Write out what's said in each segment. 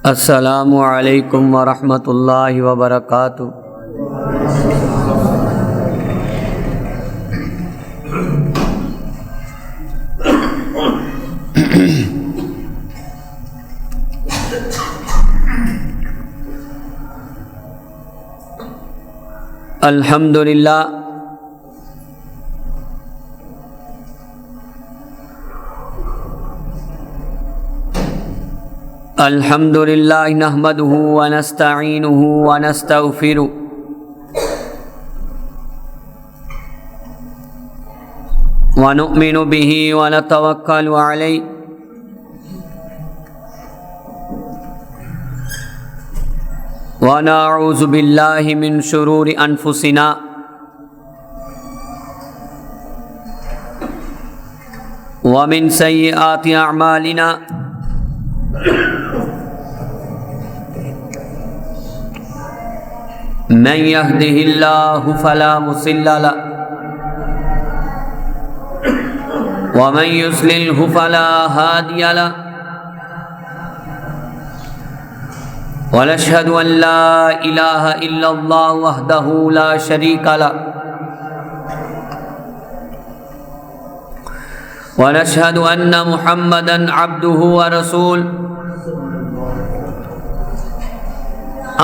السلام علیکم ورحمۃ اللہ وبرکاتہ۔ الحمدللہ الحمدللہ نحمدہ ونستعینہ ونستغفرہ ونؤمن بہ ونتوکل علیہ ونعوذ باللہ من شرور انفسنا ومن سیئات اعمالنا من يهده الله فلا مضل له ومن يضلل فلا هادي له ونشهد أن لا إله إلا الله وحده لا شريك له ونشهد أن محمدا عبده ورسوله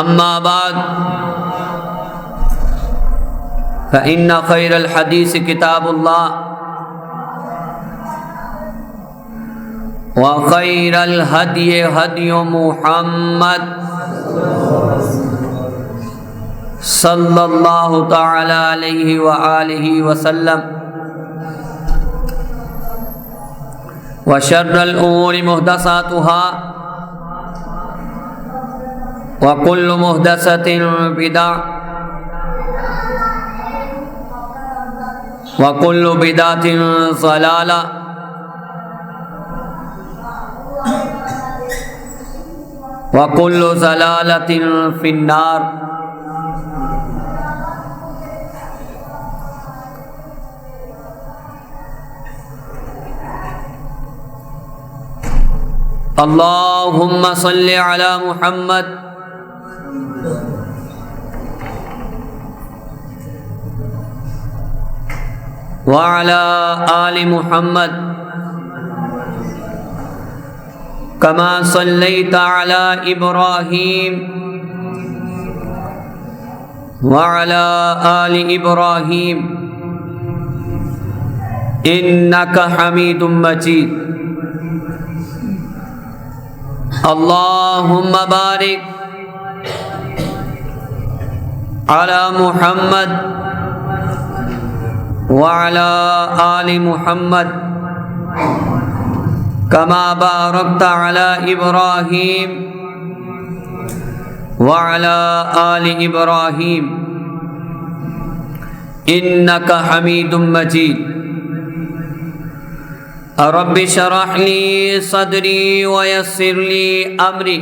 أما بعد فإن خير الحديث كتاب الله وخير الهدي هدي محمد صلى الله تعالى عليه وآله وسلم وشر الأمور محدثاتها وكل محدثة بدعة وكل بدعة ضلالة وكل ضلالة في النار۔ اللهم صل على محمد وعلى آل محمد كما صليت على إبراهيم وعلى آل إبراهيم إنك حميد مجيد۔ اللهم بارك على محمد وعلى آل محمد كما باركت على إبراهيم وعلى آل إبراهيم إنك حميد مجيد۔ رب اشرح لي صدري ويسر لي أمري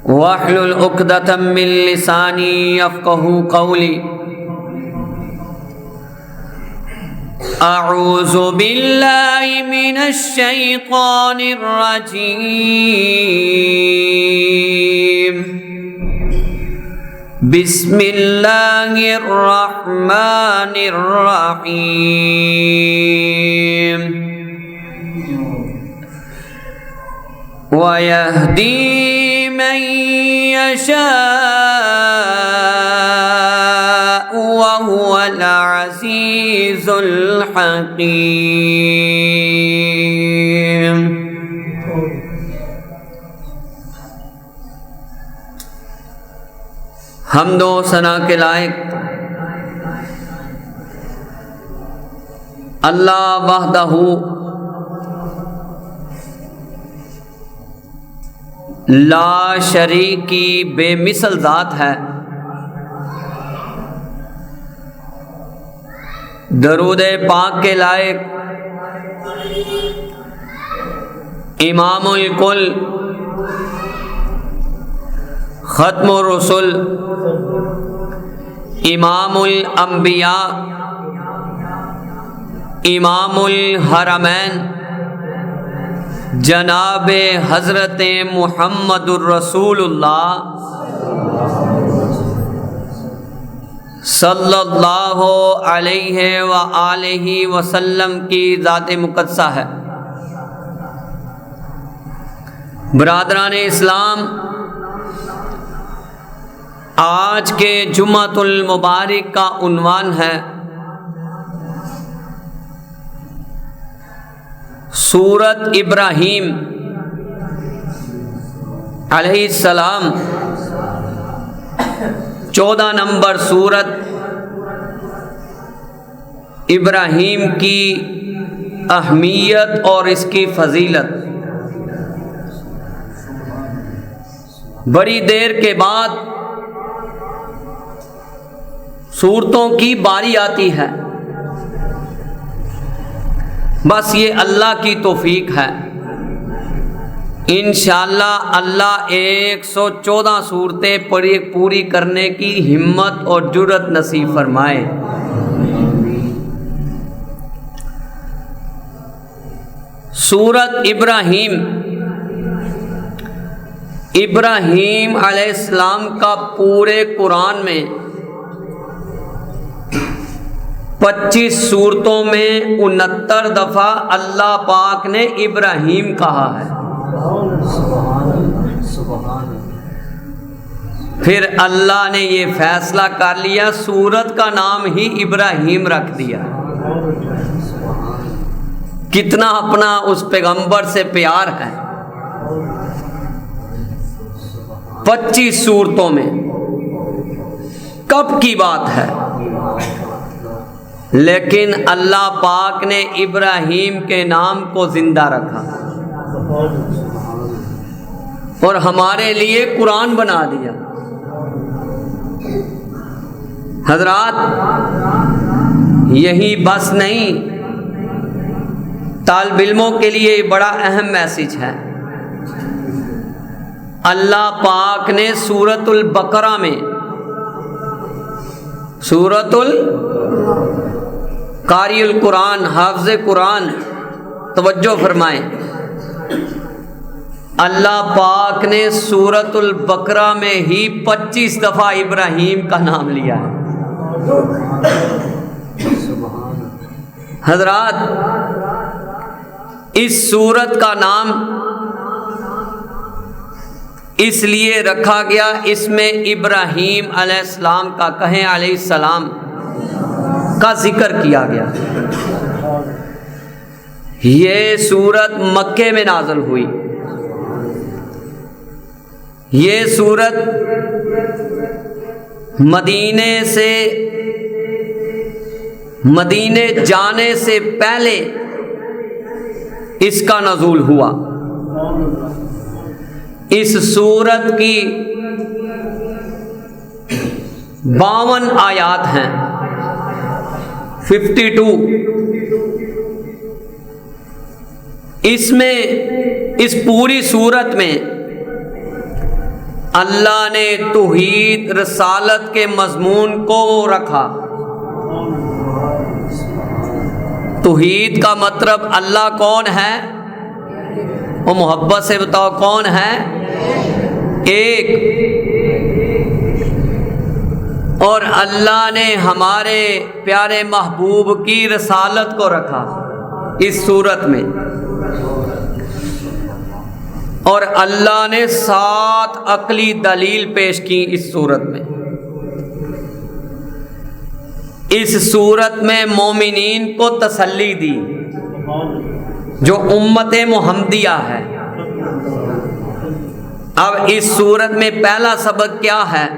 واحلل عقدة من لساني يفقهوا قولي۔ أعوذ بالله من الشيطان الرجيم، بسم الله الرحمن الرحيم۔ ويهدي من يشاء وهو العزيز الحكيم۔ حمد و ثنا کے لائق اللہ وحدہ لا شریک کی بے مثل ذات ہے۔ درود پاک کے لائق امام الکل ختم الرسل امام الانبیاء امام الحرمین جناب حضرت محمد الرسول اللہ صلی اللہ علیہ وآلہ وسلم کی ذات مقدسہ ہے۔ برادران اسلام، آج کے جمعۃ المبارک کا عنوان ہے سورت ابراہیم علیہ السلام، 14 نمبر سورت ابراہیم کی اہمیت اور اس کی فضیلت۔ بڑی دیر کے بعد سورتوں کی باری آتی ہے، بس یہ اللہ کی توفیق ہے۔ انشاءاللہ اللہ 114 صورتیں پوری کرنے کی ہمت اور جرأت نصیب فرمائے۔ سورت ابراہیم، ابراہیم علیہ السلام کا پورے قرآن میں 25 صورتوں میں 69 دفعہ اللہ پاک نے ابراہیم کہا ہے۔ پھر اللہ نے یہ فیصلہ کر لیا، سورت کا نام ہی ابراہیم رکھ دیا۔ کتنا اپنا اس پیغمبر سے پیار ہے۔ 25 صورتوں میں، کب کی بات ہے، لیکن اللہ پاک نے ابراہیم کے نام کو زندہ رکھا اور ہمارے لیے قرآن بنا دیا۔ حضرات، یہی بس نہیں، طالب علموں کے لیے بڑا اہم میسج ہے۔ اللہ پاک نے سورۃ البقرہ میں، سورۃ قاری القرآن، حافظ قرآن، توجہ فرمائیں، اللہ پاک نے سورۃ البقرہ میں ہی 25 دفعہ ابراہیم کا نام لیا ہے۔ حضرات، اس سورت کا نام اس لیے رکھا گیا، اس میں ابراہیم علیہ السلام کا، کہیں علیہ السلام کا ذکر کیا گیا۔ یہ سورت مکے میں نازل ہوئی۔ یہ سورت مدینے جانے سے پہلے اس کا نزول ہوا۔ اس سورت کی 52 آیات ہیں، 52۔ اس پوری سورت میں اللہ نے توحید رسالت کے مضمون کو رکھا۔ توحید کا مطلب اللہ کون ہے، وہ محبت سے بتاؤ، کون ہے؟ ایک۔ اور اللہ نے ہمارے پیارے محبوب کی رسالت کو رکھا اس صورت میں، اور اللہ نے 7 عقلی دلیل پیش کی اس صورت میں۔ اس صورت میں مومنین کو تسلی دی جو امت محمدیہ ہے۔ اب اس صورت میں پہلا سبق کیا ہے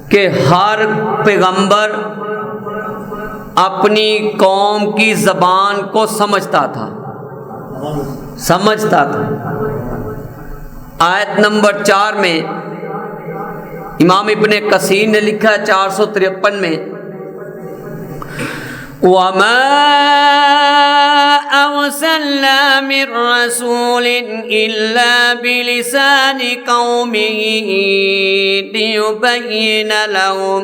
کہ ہر پیغمبر اپنی قوم کی زبان کو سمجھتا تھا۔ آیت نمبر 4 میں امام ابن کثیر نے لکھا ہے 453 میں، وَمَا أَرْسَلْنَا مِن رَّسُولٍ إِلَّا بِلِسَانِ قَوْمِهِ لِيُبَيِّنَ لَهُمْ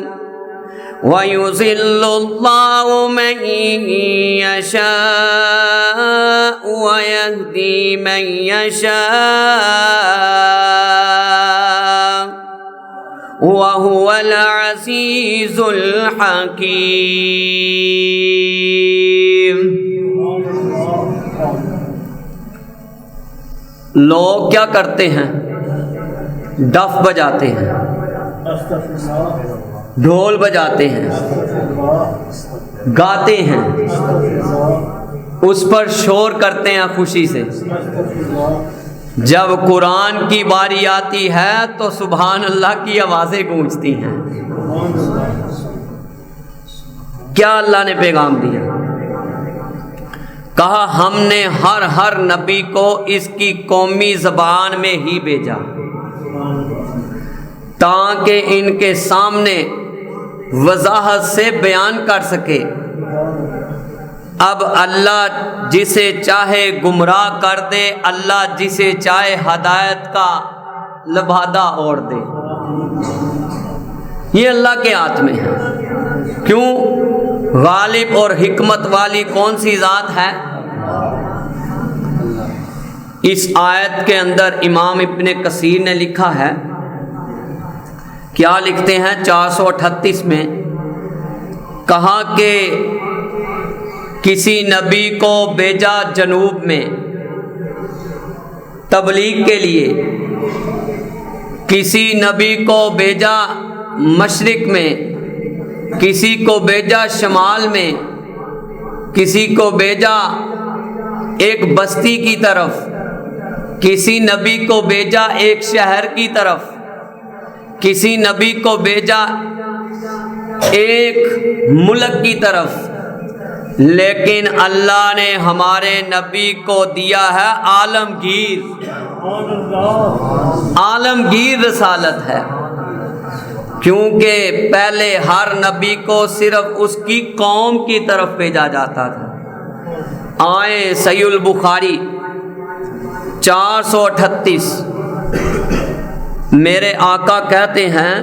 وَيُضِلُّ اللَّهُ مَن يَشَاءُ وَيَهْدِي مَن يَشَاءُ وَهُوَ الْعَزِيزُ الْحَكِيمُ۔ لوگ کیا کرتے ہیں؟ ڈف بجاتے ہیں، ڈھول بجاتے ہیں، گاتے ہیں، اس پر شور کرتے ہیں خوشی سے۔ جب قرآن کی باری آتی ہے تو سبحان اللہ کی آوازیں گونجتی ہیں۔ کیا اللہ نے پیغام دیا؟ کہا ہم نے ہر نبی کو اس کی قومی زبان میں ہی بھیجا تاکہ ان کے سامنے وضاحت سے بیان کر سکے۔ اب اللہ جسے چاہے گمراہ کر دے، اللہ جسے چاہے ہدایت کا لبادہ اوڑ دے۔ یہ اللہ کے ہاتھ میں ہے۔ کیوں؟ غالب اور حکمت والی کون سی ذات ہے؟ اس آیت کے اندر امام ابن کثیر نے لکھا ہے، کیا لکھتے ہیں 438 میں، کہا کہ کسی نبی کو بھیجا جنوب میں تبلیغ کے لیے، کسی نبی کو بھیجا مشرق میں، کسی کو بھیجا شمال میں، کسی کو بھیجا ایک بستی کی طرف، کسی نبی کو بھیجا ایک شہر کی طرف، کسی نبی کو بھیجا ایک ملک کی طرف، لیکن اللہ نے ہمارے نبی کو دیا ہے عالمگیر رسالت ہے۔ کیونکہ پہلے ہر نبی کو صرف اس کی قوم کی طرف بھیجا جاتا تھا۔ آئیں صحیح البخاری 438، میرے آقا کہتے ہیں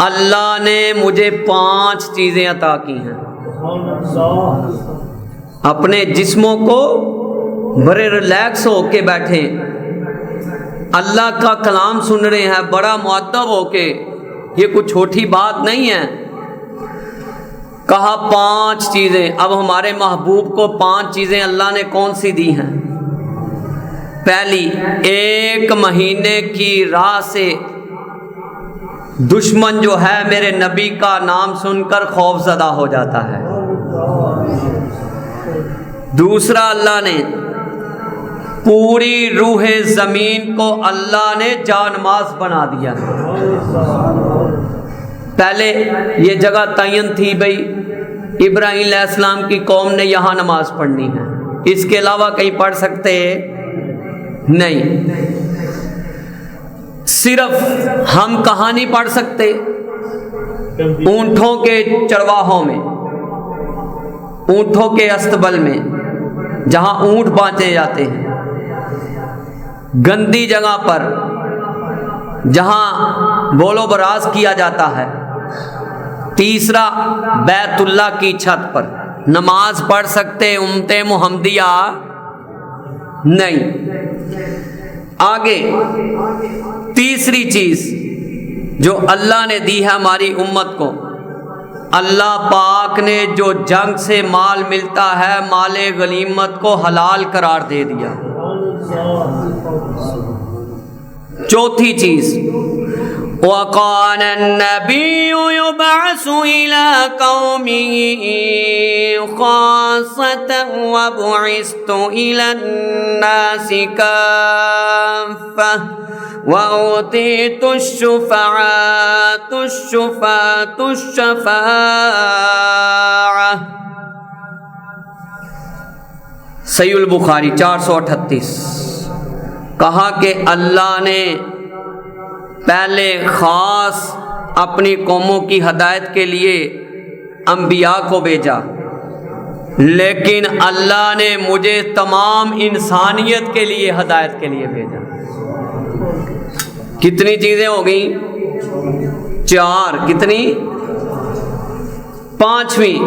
اللہ نے مجھے 5 چیزیں عطا کی ہیں۔ اپنے جسموں کو بڑے ریلیکس ہو کے بیٹھے، اللہ کا کلام سن رہے ہیں بڑا مؤدب ہو کے، یہ کوئی چھوٹی بات نہیں ہے۔ کہا 5 چیزیں۔ اب ہمارے محبوب کو 5 چیزیں اللہ نے کون سی دی ہیں؟ پہلی، 1 مہینے کی راہ سے دشمن جو ہے میرے نبی کا نام سن کر خوف زدہ ہو جاتا ہے۔ دوسرا، اللہ نے پوری روح زمین کو اللہ نے جانماز بنا دیا۔ پہلے یہ جگہ تعین تھی بھئی ابراہیم علیہ السلام کی قوم نے یہاں نماز پڑھنی ہے، اس کے علاوہ کہیں پڑھ سکتے نہیں۔ صرف ہم کہاں نہیں پڑھ سکتے؟ اونٹوں کے چرواہوں میں، اونٹوں کے استبل میں، جہاں اونٹ باندھے جاتے ہیں، گندی جگہ پر جہاں بول و براز کیا جاتا ہے۔ تیسرا، بیت اللہ کی چھت پر نماز پڑھ سکتے امت محمدیہ نہیں۔ آگے تیسری چیز جو اللہ نے دی ہے ہماری امت کو، اللہ پاک نے جو جنگ سے مال ملتا ہے مال غنیمت کو حلال قرار دے دیا۔ چوتھی چیز، وَقَالَ النَّبِيُّ يُبْعَثُ إِلَىٰ قَوْمِهِ خَاصَّةً وَبُعِثْتُ إِلَى النَّاسِ كَافَّةً وَأُوتِيتُ الشَّفَاعَةَ۔ صحیح البخاری 438۔ کہا کہ اللہ نے پہلے خاص اپنی قوموں کی ہدایت کے لیے انبیاء کو بھیجا، لیکن اللہ نے مجھے تمام انسانیت کے لیے ہدایت کے لیے بھیجا۔ کتنی چیزیں ہو گئیں؟ 4۔ کتنی؟ 5ویں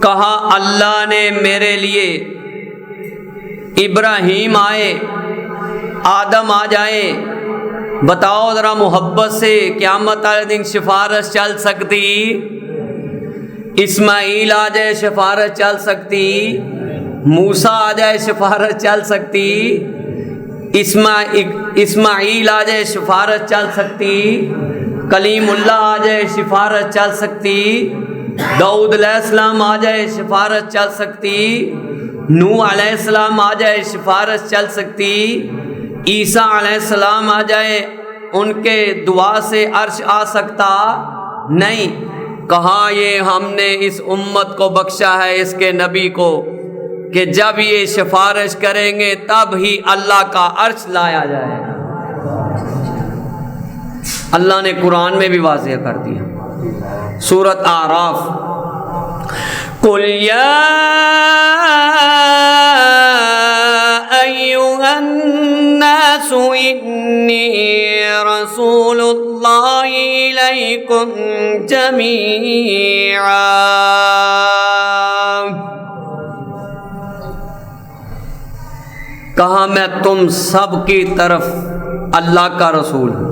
کہا اللہ نے میرے لیے ابراہیم آئے، آدم آ جائے، بتاؤ ذرا محبت سے قیامت والے دن سفارش چل سکتی؟ اسماعیل آ جائے سفارش چل سکتی؟ موسیٰ آ جائے سفارش چل سکتی؟ اسماعیل آ جائے سفارش چل سکتی؟ کلیم اللہ آ جائے سفارش چل سکتی؟ داؤد علیہ السلام آ جائے سفارش چل سکتی؟ نوح علیہ السلام آ جائے سفارش چل سکتی؟ عیسیٰ علیہ السلام آ جائے ان کے دعا سے عرش آ سکتا؟ نہیں۔ کہا یہ ہم نے اس امت کو بخشا ہے، اس کے نبی کو، کہ جب یہ سفارش کریں گے تب ہی اللہ کا عرش لایا جائے گا۔ اللہ نے قرآن میں بھی واضح کر دیا، سورۃ اعراف، قُلْ يَا أَيُّهَا النَّاسُ إِنِّي رَسُولُ اللَّهِ إِلَيْكُمْ جَمِيعًا۔ کہا میں تم سب کی طرف اللہ کا رسول ہوں۔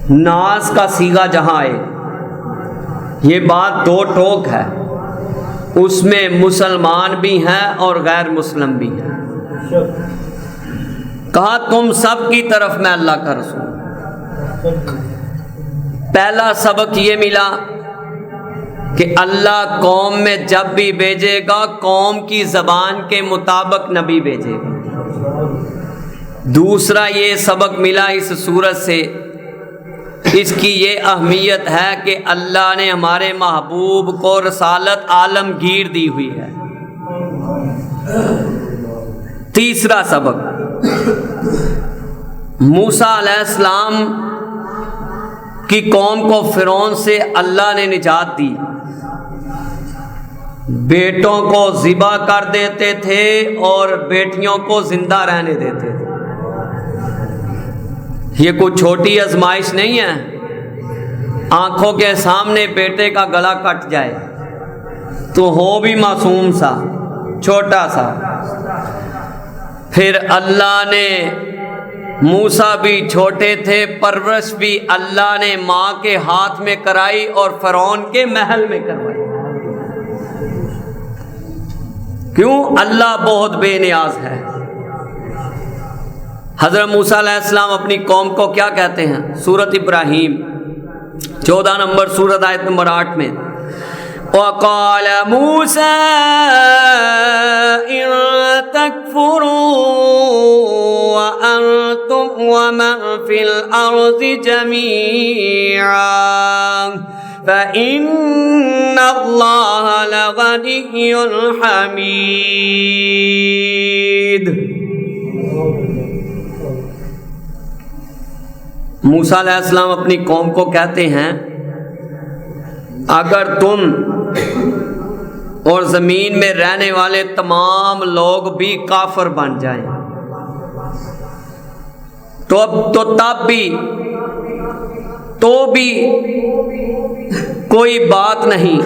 ناس کا صیغہ جہاں آئے، یہ بات دو ٹوک ہے، اس میں مسلمان بھی ہیں اور غیر مسلم بھی ہیں۔ کہا تم سب کی طرف میں اللہ کا رسول ہوں۔ پہلا سبق یہ ملا کہ اللہ قوم میں جب بھی بھیجے گا قوم کی زبان کے مطابق نبی بھیجے گا۔ دوسرا یہ سبق ملا اس سورت سے، اس کی یہ اہمیت ہے کہ اللہ نے ہمارے محبوب کو رسالت عالمگیر دی ہوئی ہے۔ تیسرا سبق، موسیٰ علیہ السلام کی قوم کو فرعون سے اللہ نے نجات دی، بیٹوں کو ذبح کر دیتے تھے اور بیٹیوں کو زندہ رہنے دیتے تھے۔ یہ کوئی چھوٹی آزمائش نہیں ہے، آنکھوں کے سامنے بیٹے کا گلا کٹ جائے تو ہو بھی معصوم سا، چھوٹا سا۔ پھر اللہ نے، موسیٰ بھی چھوٹے تھے، پرورش بھی اللہ نے ماں کے ہاتھ میں کرائی اور فرعون کے محل میں کروائی۔ کیوں؟ اللہ بہت بے نیاز ہے۔ حضرت موسیٰ علیہ السلام اپنی قوم کو کیا کہتے ہیں؟ سورۃ ابراہیم 14 نمبر سورۃ آیت نمبر 8 میں، وَقَالَ مُوسَىٰ إِن تَكْفُرُوا وَأَنتُمْ وَمَن فِي الْأَرْضِ جَمِيعًا فَإِنَّ اللَّهَ لَغَنِيٌّ حَمِيدٌ۔ موسیٰ علیہ السلام اپنی قوم کو کہتے ہیں اگر تم اور زمین میں رہنے والے تمام لوگ بھی کافر بن جائیں تو تب بھی کوئی بات نہیں،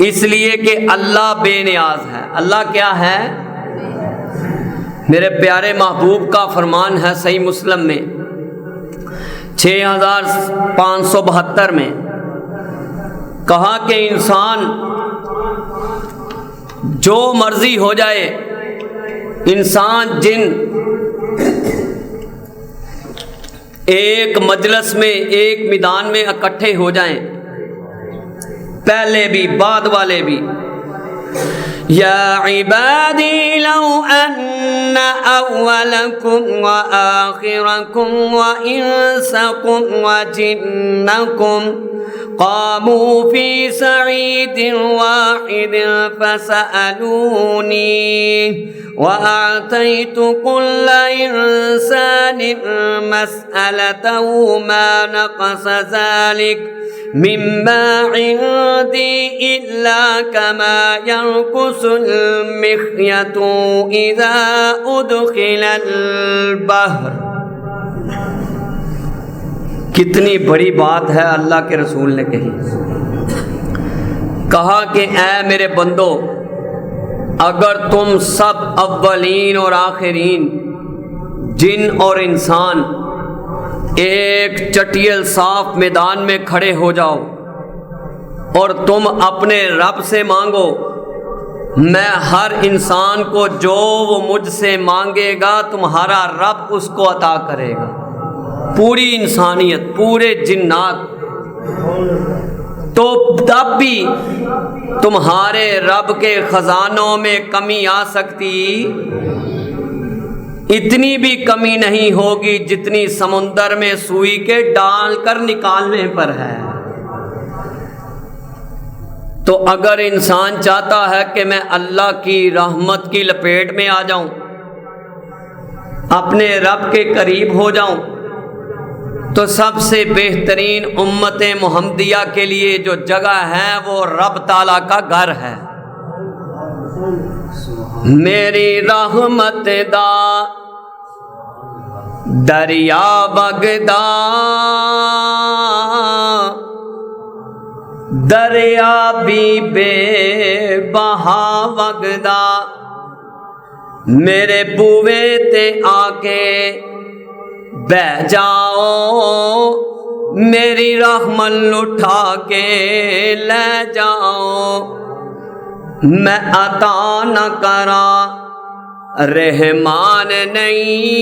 اس لیے کہ اللہ بے نیاز ہے۔ اللہ کیا ہے؟ میرے پیارے محبوب کا فرمان ہے صحیح مسلم میں 6572 میں، کہا کہ انسان جو مرضی ہو جائے، انسان جن ایک مجلس میں، ایک میدان میں اکٹھے ہو جائیں، پہلے بھی بعد والے بھی، یا عبادی لو ان اولکم وآخرکم وانسکم وجنکم قاموا فی سعید واحد فسألونی وأعطيت كل إنسان مسألته ما نقص ذلك مما عندي إلا كما ينقص المخيط إذا أدخل البحر۔ کتنی بڑی بات ہے اللہ کے رسول نے کہی. کہا کہ اے میرے بندو، اگر تم سب اولین اور آخرین جن اور انسان ایک چٹیل صاف میدان میں کھڑے ہو جاؤ اور تم اپنے رب سے مانگو، میں ہر انسان کو جو وہ مجھ سے مانگے گا تمہارا رب اس کو عطا کرے گا. پوری انسانیت، پورے جنات. تو تب بھی تمہارے رب کے خزانوں میں کمی آ سکتی، اتنی بھی کمی نہیں ہوگی جتنی سمندر میں سوئی کے ڈال کر نکالنے پر ہے. تو اگر انسان چاہتا ہے کہ میں اللہ کی رحمت کی لپیٹ میں آ جاؤں، اپنے رب کے قریب ہو جاؤں، تو سب سے بہترین امت محمدیہ کے لیے جو جگہ ہے وہ رب تعالیٰ کا گھر ہے. میری رحمت دا دریا بگدا، دریا بھی بے بہا وگدا، میرے بوے تے آ کے بہ جاؤ، میری رحمت اٹھا کے لے جاؤ. میں عطا نہ کراں رحمان نہیں،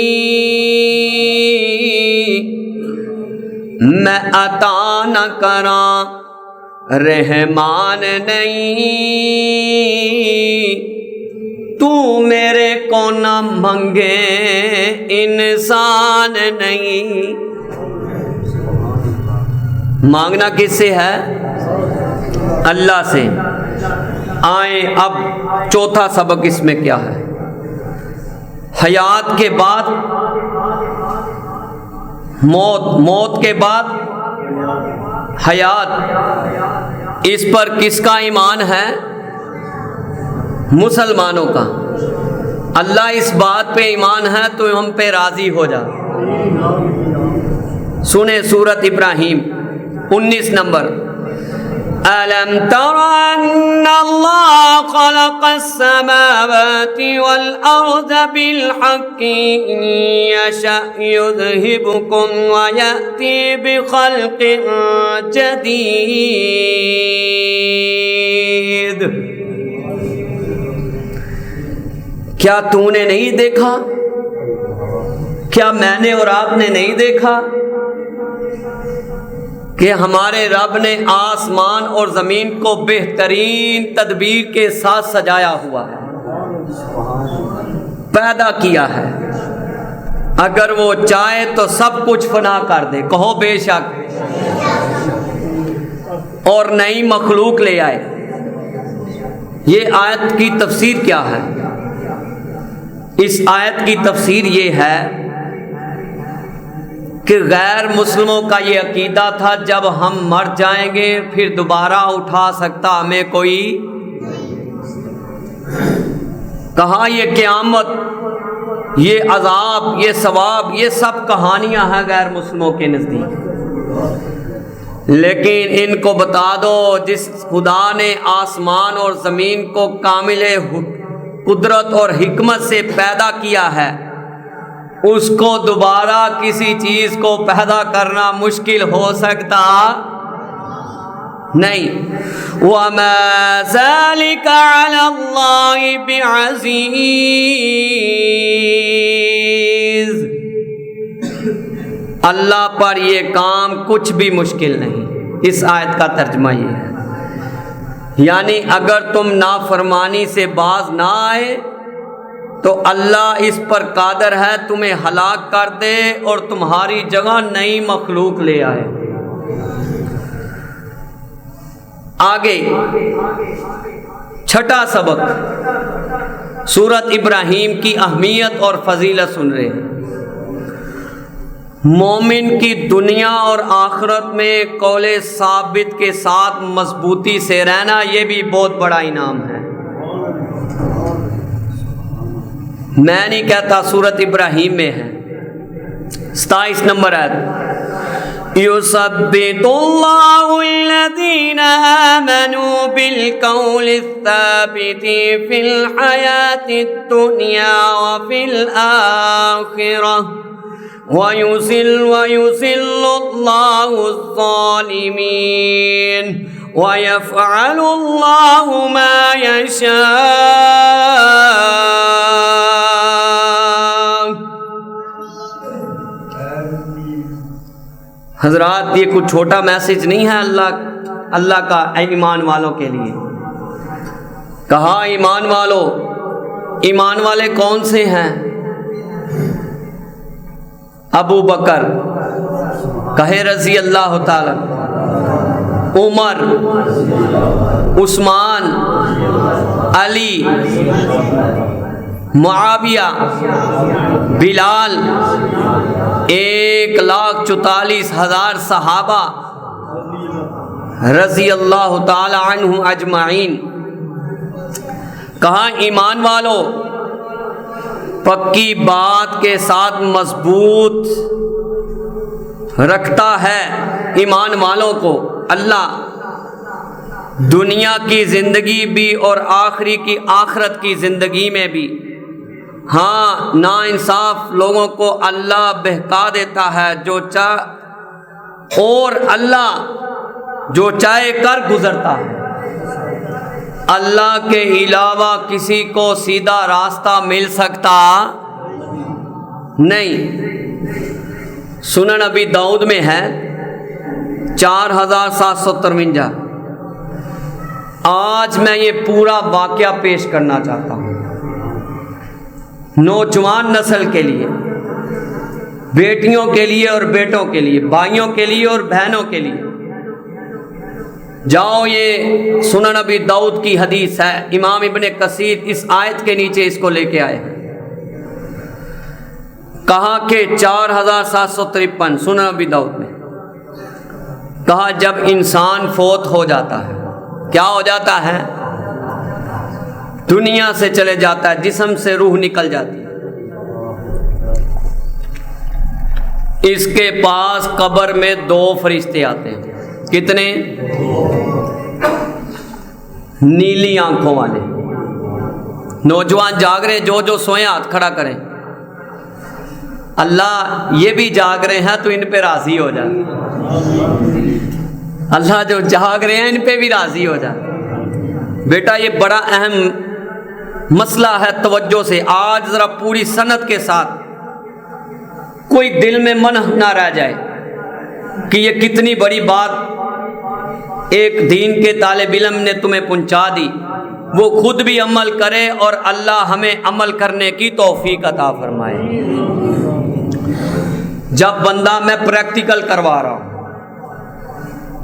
میں عطا نہ کراں رحمان نہیں، تو میرے کو نہ منگے انسان نہیں. مانگنا کس سے ہے؟ اللہ سے. آئیں اب چوتھا سبق اس میں کیا ہے. حیات کے بعد موت، موت کے بعد حیات. اس پر کس کا ایمان ہے؟ مسلمانوں کا. اللہ اس بات پہ ایمان ہے تو ہم پہ راضی ہو جا. سنیں سورۃ ابراہیم 19 نمبر. أَلَمْ تَرَ أَنَّ اللَّهَ خَلَقَ السَّمَاوَاتِ وَالْأَرْضَ بِالْحَقِّ إِنْ يَشَأْ يُذْهِبْكُمْ وَيَأْتِي بِخَلْقٍ جَدِيدٍ. کیا تو نے نہیں دیکھا؟ کیا میں نے اور آپ نے نہیں دیکھا کہ ہمارے رب نے آسمان اور زمین کو بہترین تدبیر کے ساتھ سجایا ہوا ہے، پیدا کیا ہے. اگر وہ چاہے تو سب کچھ فنا کر دے، کہو بے شک، اور نئی مخلوق لے آئے. یہ آیت کی تفسیر کیا ہے؟ اس آیت کی تفسیر یہ ہے کہ غیر مسلموں کا یہ عقیدہ تھا جب ہم مر جائیں گے پھر دوبارہ اٹھا سکتا ہمیں کوئی. کہاں یہ قیامت، یہ عذاب، یہ ثواب، یہ سب کہانیاں ہیں غیر مسلموں کے نزدیک. لیکن ان کو بتا دو جس خدا نے آسمان اور زمین کو کامل قدرت اور حکمت سے پیدا کیا ہے، اس کو دوبارہ کسی چیز کو پیدا کرنا مشکل ہو سکتا نہیں. وَمَا ذَلِكَ عَلَى اللَّهِ بِعَزِيزٍ. اللہ پر یہ کام کچھ بھی مشکل نہیں. اس آیت کا ترجمہ یہ ہے، یعنی اگر تم نافرمانی سے باز نہ آئے تو اللہ اس پر قادر ہے تمہیں ہلاک کر دے اور تمہاری جگہ نئی مخلوق لے آئے. آگے چھٹا سبق، سورۃ ابراہیم کی اہمیت اور فضیلت سن رہے ہیں. مومن کی دنیا اور آخرت میں قول ثابت کے ساتھ مضبوطی سے رہنا یہ بھی بہت بڑا انعام ہے. میں نہیں کہتا، سورۃ ابراہیم میں ہے 27 نمبر آیت. يثبت الله الذين آمنوا بالقول الثابت في الحياة الدنيا وفي الآخرة ويذل الله الظالمين ويفعل الله ما يشاء۔ حضرات یہ کچھ چھوٹا میسج نہیں ہے اللہ کا ایمان والوں کے لیے۔ کہا ایمان والو، ایمان والے کون سے ہیں؟ ابو بکر کہے رضی اللہ تعالی، عمر، عثمان، علی، معاویہ، بلال، 1,44,000 صحابہ رضی اللہ تعالی عنہ اجمعین۔ کہا ایمان والو، پکی بات کے ساتھ مضبوط رکھتا ہے ایمان والوں کو اللہ، دنیا کی زندگی بھی اور آخرت کی زندگی میں بھی۔ ہاں، ناانصاف لوگوں کو اللہ بہکا دیتا ہے اور اللہ جو چاہے کر گزرتا ہے۔ اللہ کے علاوہ کسی کو سیدھا راستہ مل سکتا نہیں۔ سنن ابی داؤد میں ہے 4753۔ آج میں یہ پورا واقعہ پیش کرنا چاہتا ہوں نوجوان نسل کے لیے، بیٹیوں کے لیے اور بیٹوں کے لیے، بھائیوں کے لیے اور بہنوں کے لیے۔ جاؤ، یہ سنن ابی داؤد کی حدیث ہے، امام ابن کثیر اس آیت کے نیچے اس کو لے کے آئے ہیں۔ کہا کہ 4753 سنن ابی داؤد میں کہا جب انسان فوت ہو جاتا ہے، کیا ہو جاتا ہے؟ دنیا سے چلے جاتا ہے، جسم سے روح نکل جاتی ہے۔ اس کے پاس قبر میں 2 فرشتے آتے ہیں۔ کتنے؟ نیلی آنکھوں والے۔ نوجوان جاگ رہے، جو سوئیں ہاتھ کھڑا کریں۔ اللہ یہ بھی جاگ رہے ہیں تو ان پہ راضی ہو جائے۔ اللہ جو جاگ رہے ہیں ان پہ بھی راضی ہو جائے۔ بیٹا یہ بڑا اہم مسئلہ ہے، توجہ سے آج ذرا پوری سند کے ساتھ، کوئی دل میں من نہ رہ جائے کہ یہ کتنی بڑی بات ایک دین کے طالب علم نے تمہیں پہنچا دی، وہ خود بھی عمل کرے اور اللہ ہمیں عمل کرنے کی توفیق عطا فرمائے۔ جب بندہ، میں پریکٹیکل کروا رہا ہوں،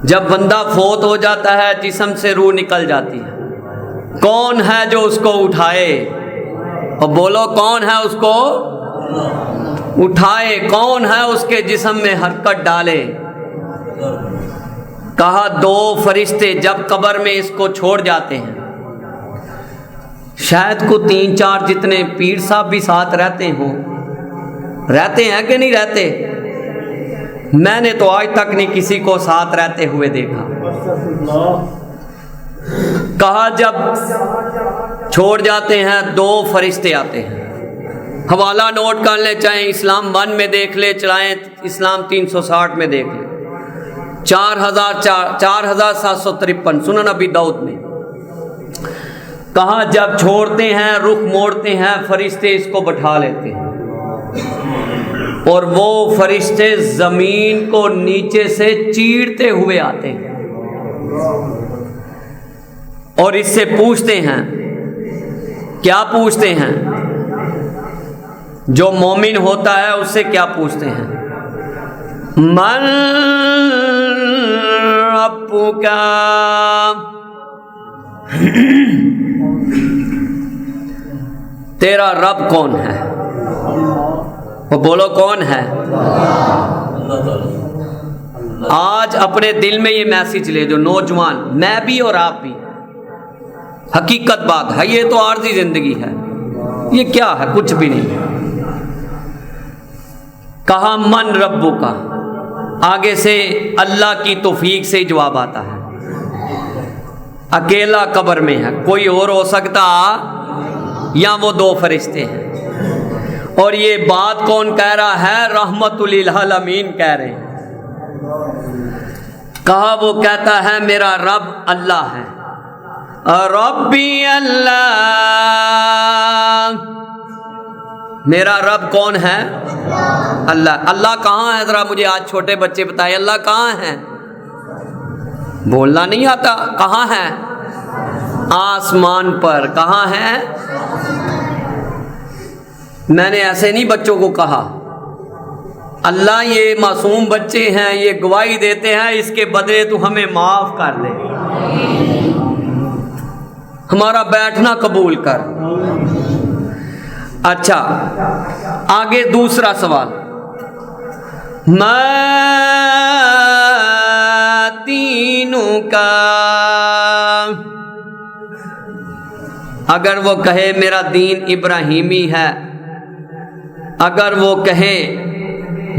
جب بندہ فوت ہو جاتا ہے، جسم سے روح نکل جاتی ہے، کون ہے جو اس کو اٹھائے؟ اور بولو کون ہے اس کو اٹھائے؟ کون ہے اس کے جسم میں حرکت ڈالے؟ کہا 2 فرشتے جب قبر میں اس کو چھوڑ جاتے ہیں، شاید کو 3-4 جتنے پیر صاحب بھی ساتھ رہتے ہوں، رہتے ہیں کہ نہیں رہتے؟ میں نے تو آج تک نہیں کسی کو ساتھ رہتے ہوئے دیکھا۔ کہا جب چھوڑ جاتے ہیں 2 فرشتے آتے ہیں۔ حوالہ نوٹ کر لیں، چاہے اسلام 1 میں دیکھ لے، چاہے اسلام 360 میں دیکھ لے۔ 4753 سنن ابی داؤد میں کہا جب چھوڑتے ہیں، رخ موڑتے ہیں، فرشتے اس کو بٹھا لیتے ہیں، اور وہ فرشتے زمین کو نیچے سے چیرتے ہوئے آتے ہیں اور اس سے پوچھتے ہیں، کیا پوچھتے ہیں؟ جو مومن ہوتا ہے اس سے کیا پوچھتے ہیں؟ من ربک، تیرا رب کون ہے؟ وہ بولو کون ہے؟ آج اپنے دل میں یہ میسج لے جو نوجوان، میں بھی اور آپ بھی، حقیقت بات ہے، یہ تو عارضی زندگی ہے، یہ کیا ہے؟ کچھ بھی نہیں۔ کہا من ربک، آگے سے اللہ کی توفیق سے جواب آتا ہے. اکیلا قبر میں ہے, کوئی اور ہو سکتا یا وہ دو فرشتے ہیں. اور یہ بات کون کہہ رہا ہے؟ رحمت للعالمین کہہ رہے ہیں. کہا وہ کہتا ہے میرا رب اللہ ہے. ربی اللہ, میرا رب کون ہے؟ اللہ. اللہ کہاں ہے؟ ذرا مجھے آج چھوٹے بچے بتائیں اللہ کہاں ہے؟ بولنا نہیں آتا. کہاں ہے؟ آسمان پر. کہاں ہے؟ میں نے ایسے نہیں بچوں کو کہا. اللہ یہ معصوم بچے ہیں, یہ گواہی دیتے ہیں, اس کے بدلے تو ہمیں معاف کر دے, ہمارا بیٹھنا قبول کر. اچھا آگے دوسرا سوال. ما دینک, اگر وہ کہے میرا دین ابراہیمی ہے, اگر وہ کہے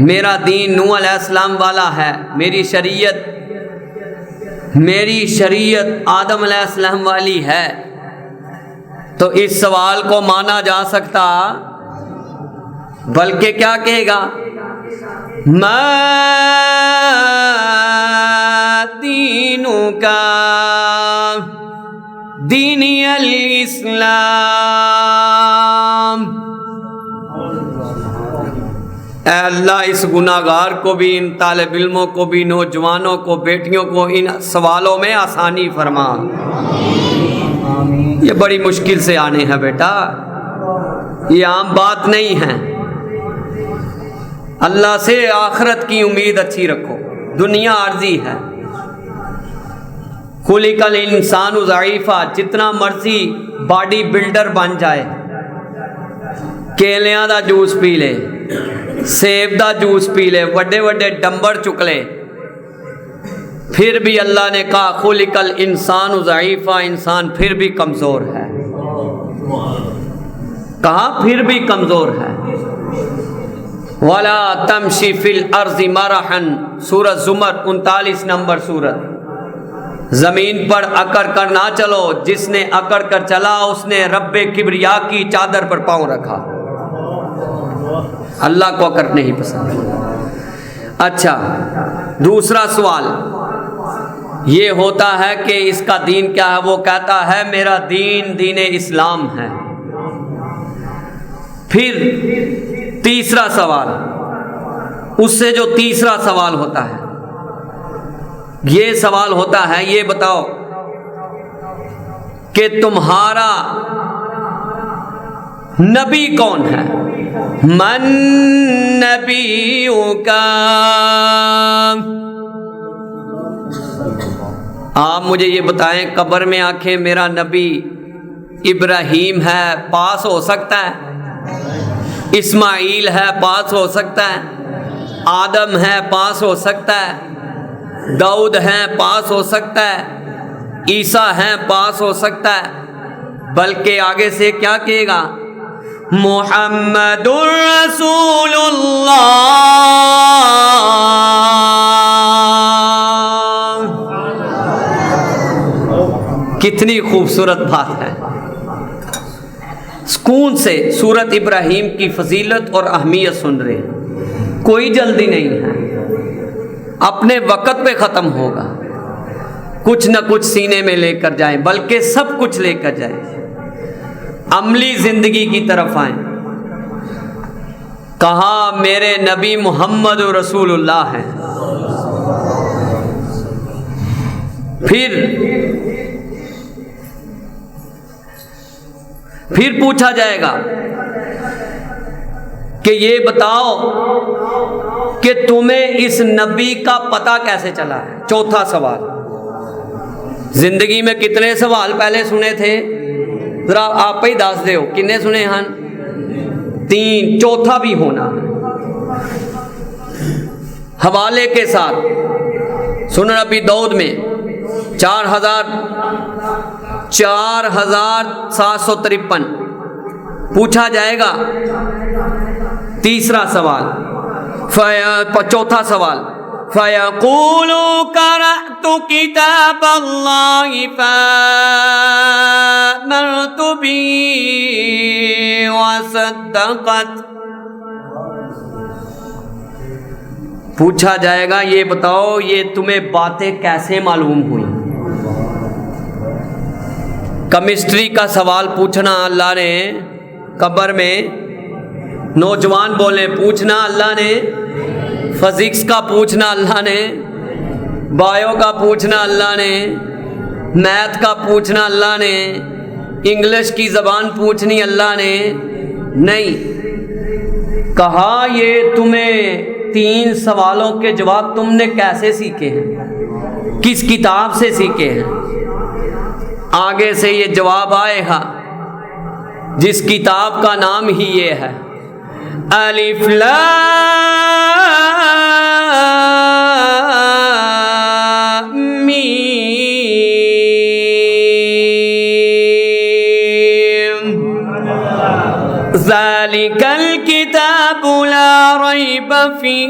میرا دین نوح علیہ السلام والا ہے, میری شریعت آدم علیہ السلام والی ہے, تو اس سوال کو مانا جا سکتا, بلکہ کیا کہے گا؟ ما دینک دینی الاسلام. اے اللہ اس گناہگار کو بھی, ان طالب علموں کو بھی, نوجوانوں کو, بیٹیوں کو ان سوالوں میں آسانی فرما. یہ بڑی مشکل سے آنے ہیں بیٹا, یہ عام بات نہیں ہے. اللہ سے آخرت کی امید اچھی رکھو, دنیا عارضی ہے. خلق الانسان ضعیفا, جتنا مرضی باڈی بلڈر بن جائے, کیلیاں دا جوس پی لے, سیب دا جوس پی لے, وڈے وڈے ڈمبر چک لے, پھر بھی اللہ نے کہا خلق الانسان ضعیفا, انسان پھر بھی کمزور ہے. کہا پھر بھی کمزور ہے. وَلَا تَمْشِ فِي الْأَرْضِ مَرَحًا, سورۃ زمر 39 نمبر سورت. زمین پر اکڑ کر نہ چلو, جس نے اکڑ کر چلا اس نے رب کبریا کی چادر پر پاؤں رکھا. اللہ کو اکڑ نہیں پسند. اچھا دوسرا سوال یہ ہوتا ہے کہ اس کا دین کیا ہے؟ وہ کہتا ہے میرا دین دین اسلام ہے. پھر تیسرا سوال, اس سے جو تیسرا سوال ہوتا ہے, یہ سوال ہوتا ہے یہ بتاؤ کہ تمہارا نبی کون ہے؟ من نبیک, آپ مجھے یہ بتائیں قبر میں آنکھیں میرا نبی ابراہیم ہے, پاس ہو سکتا ہے؟ اسماعیل ہے, پاس ہو سکتا ہے؟ آدم ہے, پاس ہو سکتا ہے؟ داؤد ہیں, پاس ہو سکتا ہے؟ عیسیٰ ہیں, پاس ہو سکتا ہے؟ بلکہ آگے سے کیا کہے گا؟ محمد رسول اللہ. کتنی خوبصورت بات ہے. سکون سے سورت ابراہیم کی فضیلت اور اہمیت سن رہے ہیں, کوئی جلدی نہیں ہے, اپنے وقت پہ ختم ہوگا. کچھ نہ کچھ سینے میں لے کر جائیں, بلکہ سب کچھ لے کر جائیں, عملی زندگی کی طرف آئیں. کہا میرے نبی محمد رسول اللہ ہیں. پھر پوچھا جائے گا کہ یہ بتاؤ کہ تمہیں اس نبی کا پتہ کیسے چلا ہے؟ چوتھا سوال. زندگی میں کتنے سوال پہلے سنے تھے؟ ذرا آپ ہی دس دیو کنے سنے ہیں؟ 3. چوتھا بھی ہونا حوالے کے ساتھ. سنن ابی داؤد میں 4753 پوچھا جائے گا. تیسرا سوال, چوتھا سوال فَيَقُولُوا قَرَأْتُ كِتَابَ اللَّهِ فَآمَنْتُ بِهِ وَصَدَّقْتُ. پوچھا جائے گا یہ بتاؤ یہ تمہیں باتیں کیسے معلوم ہوئی؟ کیمسٹری کا سوال پوچھنا اللہ نے قبر میں، نوجوان بولے پوچھنا اللہ نے، فزکس کا پوچھنا اللہ نے، بایو کا پوچھنا اللہ نے، میتھ کا پوچھنا اللہ نے، انگلش کی زبان پوچھنی اللہ نے نہیں. کہا یہ تمہیں 3 سوالوں کے جواب تم نے کیسے سیکھے ہیں، کس کتاب سے سیکھے ہیں؟ آگے سے یہ جواب آئے گا جس کتاب کا نام ہی یہ ہے الف لام میم ذالک الکتاب لا ریب فیہ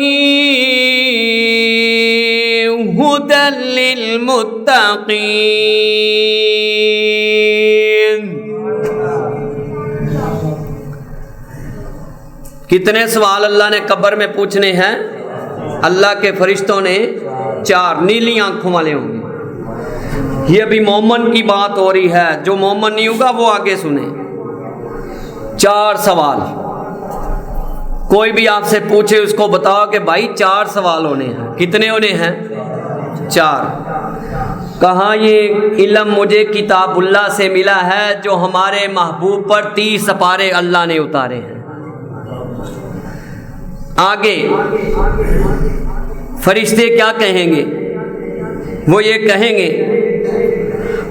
ہدی للمتقین. کتنے سوال اللہ نے قبر میں پوچھنے ہیں؟ اللہ کے فرشتوں نے 4 نیلی آنکھوں والے ہوں گے. یہ ابھی مومن کی بات ہو رہی ہے، جو مومن نہیں ہوگا وہ آگے سنیں. 4 سوال. کوئی بھی آپ سے پوچھے اس کو بتاؤ کہ بھائی 4 سوال ہونے ہیں. کتنے ہونے ہیں؟ 4. کہاں یہ علم مجھے کتاب اللہ سے ملا ہے جو ہمارے محبوب پر 30 سپارے اللہ نے اتارے ہیں. آگے فرشتے کیا کہیں گے؟ وہ یہ کہیں گے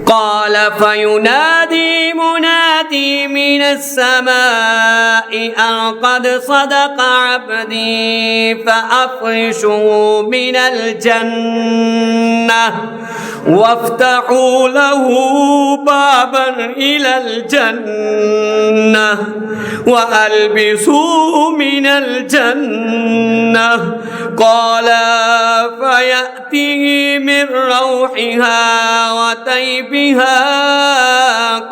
قال فينادي منادي من السماء أن قد صدق عبدي فأفرشوا من الجنة وافتحوا له بابا إلى الجنة وألبسوا من الجنة قال فيأتيه من روحها وطيبها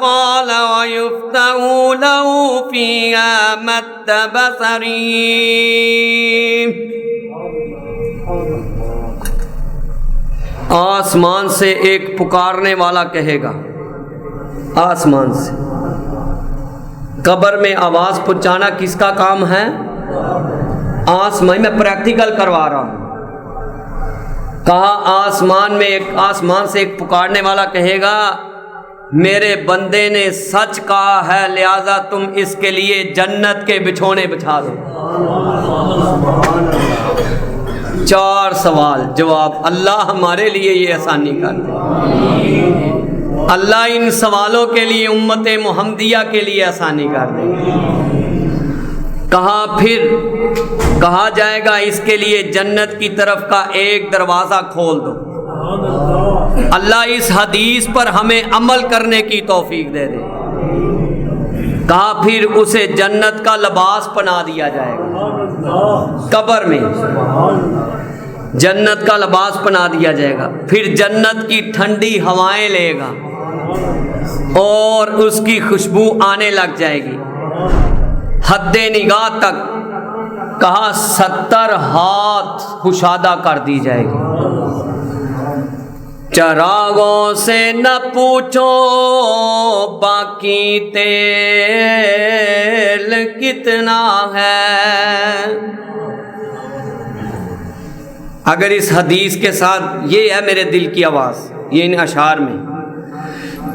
قال ويفتح له فيها مد بصره. آسمان سے ایک پکارنے والا کہے گا، آسمان سے. قبر میں آواز پہنچانا کس کا کام ہے؟ آسمان. میں پریکٹیکل کروا رہا ہوں. کہا آسمان سے ایک پکارنے والا کہے گا میرے بندے نے سچ کہا ہے لہذا تم اس کے لیے جنت کے بچھونے بچھا دو. 4 سوال جواب. اللہ ہمارے لیے یہ آسانی کر دے. اللہ ان سوالوں کے لیے امت محمدیہ کے لیے آسانی کر دے. پھر کہا جائے گا اس کے لیے جنت کی طرف کا ایک دروازہ کھول دو. اللہ اس حدیث پر ہمیں عمل کرنے کی توفیق دے دے. پھر اسے جنت کا لباس پہنا دیا جائے گا. قبر میں جنت کا لباس پہنا دیا جائے گا. پھر جنت کی ٹھنڈی ہوائیں لے گا اور اس کی خوشبو آنے لگ جائے گی حد نگاہ تک. 70 ہاتھ کشادہ کر دی جائے گی. چراغوں سے نہ پوچھو باقی تیل کتنا ہے. اگر اس حدیث کے ساتھ یہ ہے میرے دل کی آواز، یہ ان اشعار میں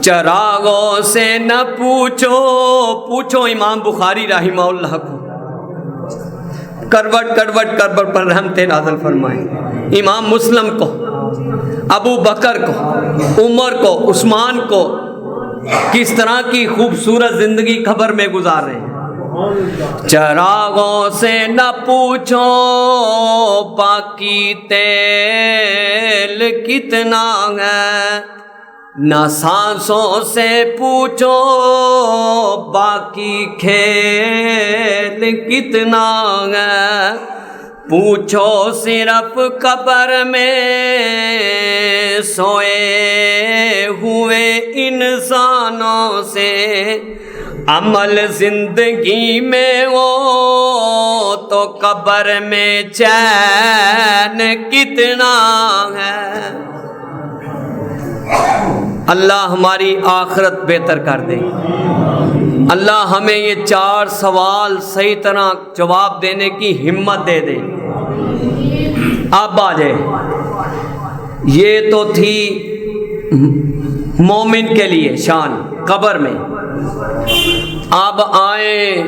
چراغوں سے نہ پوچھو امام بخاری رحمہ اللہ کو کروٹ پر رحمت نازل فرمائے. امام مسلم کو، ابو بکر کو، عمر کو، عثمان کو کس طرح کی خوبصورت زندگی قبر میں گزار رہے ہیں. چراغوں سے نہ پوچھو باقی تیل کتنا ہے، نہ سانسوں سے پوچھو باقی کھیل کتنا ہے، پوچھو صرف قبر میں سوئے ہوئے انسانوں سے، عمل زندگی میں ہو تو قبر میں چین کتنا ہے۔ اللہ ہماری آخرت بہتر کر دے، اللہ ہمیں یہ 4 سوال صحیح طرح جواب دینے کی ہمت دے دے۔ اب آ جائے، یہ تو تھی مومن کے لیے شان قبر میں۔ اب آئیں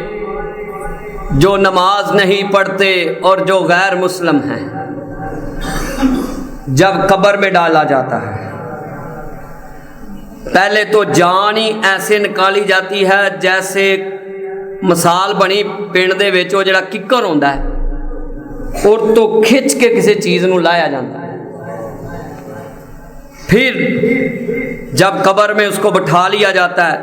جو نماز نہیں پڑھتے اور جو غیر مسلم ہیں، جب قبر میں ڈالا جاتا ہے پہلے تو جان ہی ایسے نکالی جاتی ہے جیسے مثال بنی پنڈ دے وچ وہ جڑا ککر ہوندا ہے اور تو کھچ کے کسی چیز نو لایا جاتا ہے۔ پھر جب قبر میں اس کو بٹھا لیا جاتا ہے،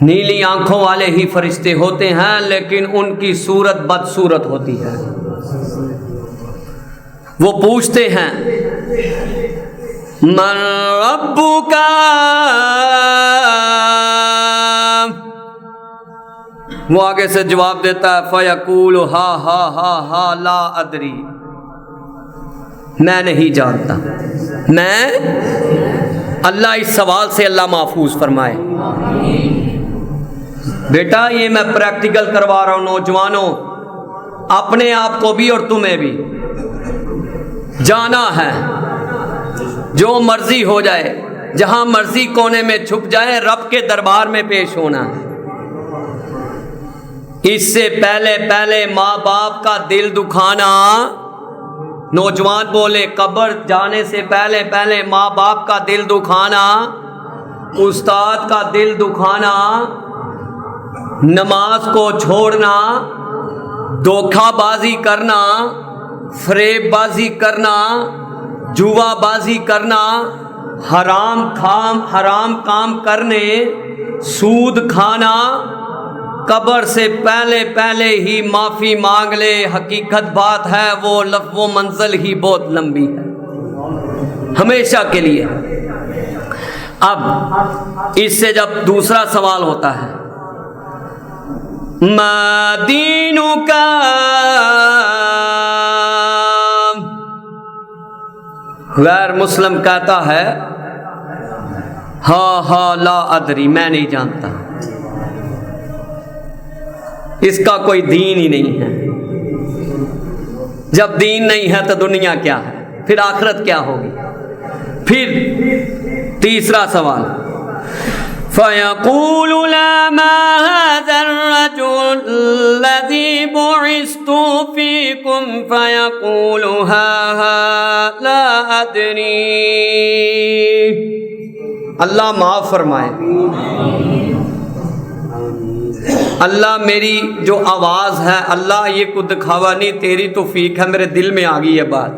نیلی آنکھوں والے ہی فرشتے ہوتے ہیں لیکن ان کی صورت بدصورت ہوتی ہے۔ وہ پوچھتے ہیں من ربک، وہ آگے سے جواب دیتا ہے فیقول ہا ہا ہا ہا لا ادری، میں نہیں جانتا۔ میں اللہ اس سوال سے اللہ محفوظ فرمائے۔ بیٹا یہ میں پریکٹیکل کروا رہا ہوں نوجوانوں، اپنے آپ کو بھی اور تمہیں بھی جانا ہے، جو مرضی ہو جائے، جہاں مرضی کونے میں چھپ جائے، رب کے دربار میں پیش ہونا ہے۔ اس سے پہلے ماں باپ کا دل دکھانا، نوجوان بولے قبر جانے سے پہلے ماں باپ کا دل دکھانا، استاد کا دل دکھانا، نماز کو چھوڑنا، دھوکہ بازی کرنا، فریب بازی کرنا، جوا بازی کرنا، حرام کام کرنے، سود کھانا، قبر سے پہلے ہی معافی مانگ لے۔ حقیقت بات ہے وہ منزل ہی بہت لمبی ہے، ہمیشہ کے لیے۔ اب اس سے جب دوسرا سوال ہوتا ہے ما دینک، غیر مسلم کہتا ہے ہاں لا ادری، میں نہیں جانتا، اس کا کوئی دین ہی نہیں ہے۔ جب دین نہیں ہے تو دنیا کیا ہے، پھر آخرت کیا ہوگی؟ پھر تیسرا سوال فَيَقُولُ لَا مَا هَذَا الرَّجُلُ الَّذِي بُعِثْتُ فِيكُمْ فَيَقُولُ هَا لَا أَدْرِي۔ اللہ معاف فرمائے۔ اللہ میری جو آواز ہے، اللہ یہ کو دکھاوا نہیں، تیری توفیق ہے، میرے دل میں آ گئی یہ بات۔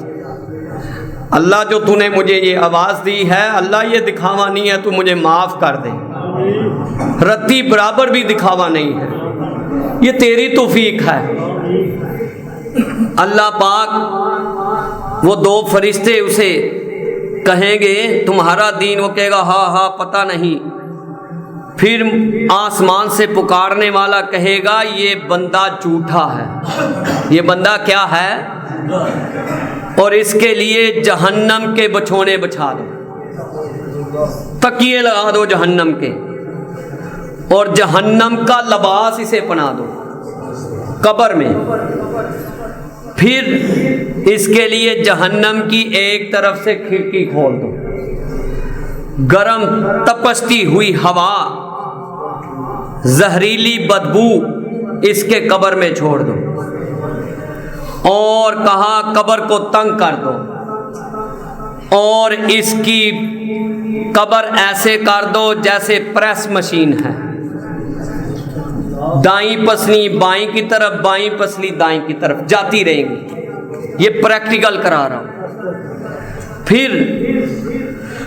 اللہ جو تو نے مجھے یہ آواز دی ہے، اللہ یہ دکھاوا نہیں ہے، تو مجھے معاف کر دے، رتی برابر بھی دکھاوا نہیں ہے، یہ تیری توفیق ہے۔ اللہ پاک وہ 2 فرشتے اسے کہیں گے تمہارا دین، وہ کہے گا ہاں پتہ نہیں۔ پھر آسمان سے پکارنے والا کہے گا یہ بندہ جھوٹا ہے، یہ بندہ کیا ہے، اور اس کے لیے جہنم کے بچھونے بچھا دو، تکیے لگا دو جہنم کے، اور جہنم کا لباس اسے پہنا دو قبر میں۔ پھر اس کے لیے جہنم کی ایک طرف سے کھڑکی کھول دو، گرم تپستی ہوئی ہوا، زہریلی بدبو اس کے قبر میں چھوڑ دو، اور کہا قبر کو تنگ کر دو، اور اس کی قبر ایسے کر دو جیسے پریس مشین ہے، دائیں پسلی بائیں کی طرف، بائیں پسلی دائیں کی طرف جاتی رہیں گی۔ یہ پریکٹیکل کرا رہا ہوں۔ پھر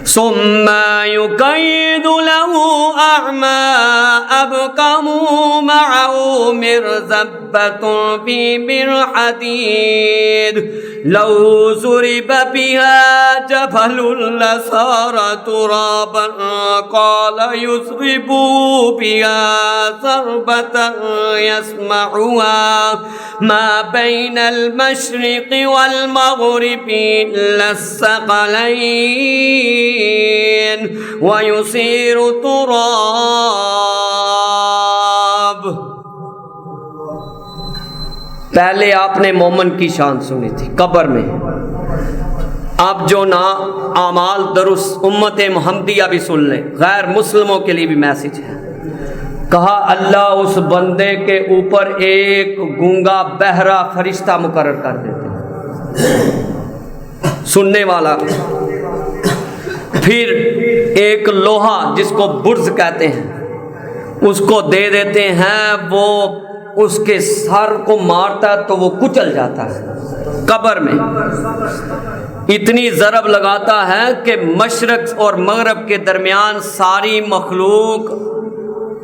ثم يقيد له أعمى أبكم معه مرزبة في بالحديد لو ضرب بها جبل لصار ترابا قال يضرب بها ضربة يسمعها ما بين المشرق والمغرب إلا الثقلين ويصير تراب. پہلے آپ نے مومن کی شان سنی تھی قبر میں، اب جو نا اعمال درست امت محمدیہ بھی سن لیں، غیر مسلموں کے لیے بھی میسج ہے. کہا اللہ اس بندے کے اوپر ایک گونگا بہرا فرشتہ مقرر کر دیتے ہیں سننے والا، پھر ایک لوہا جس کو برز کہتے ہیں اس کو دے دیتے ہیں، وہ اس کے سر کو مارتا ہے تو وہ کچل جاتا ہے. قبر میں اتنی ضرب لگاتا ہے کہ مشرق اور مغرب کے درمیان ساری مخلوق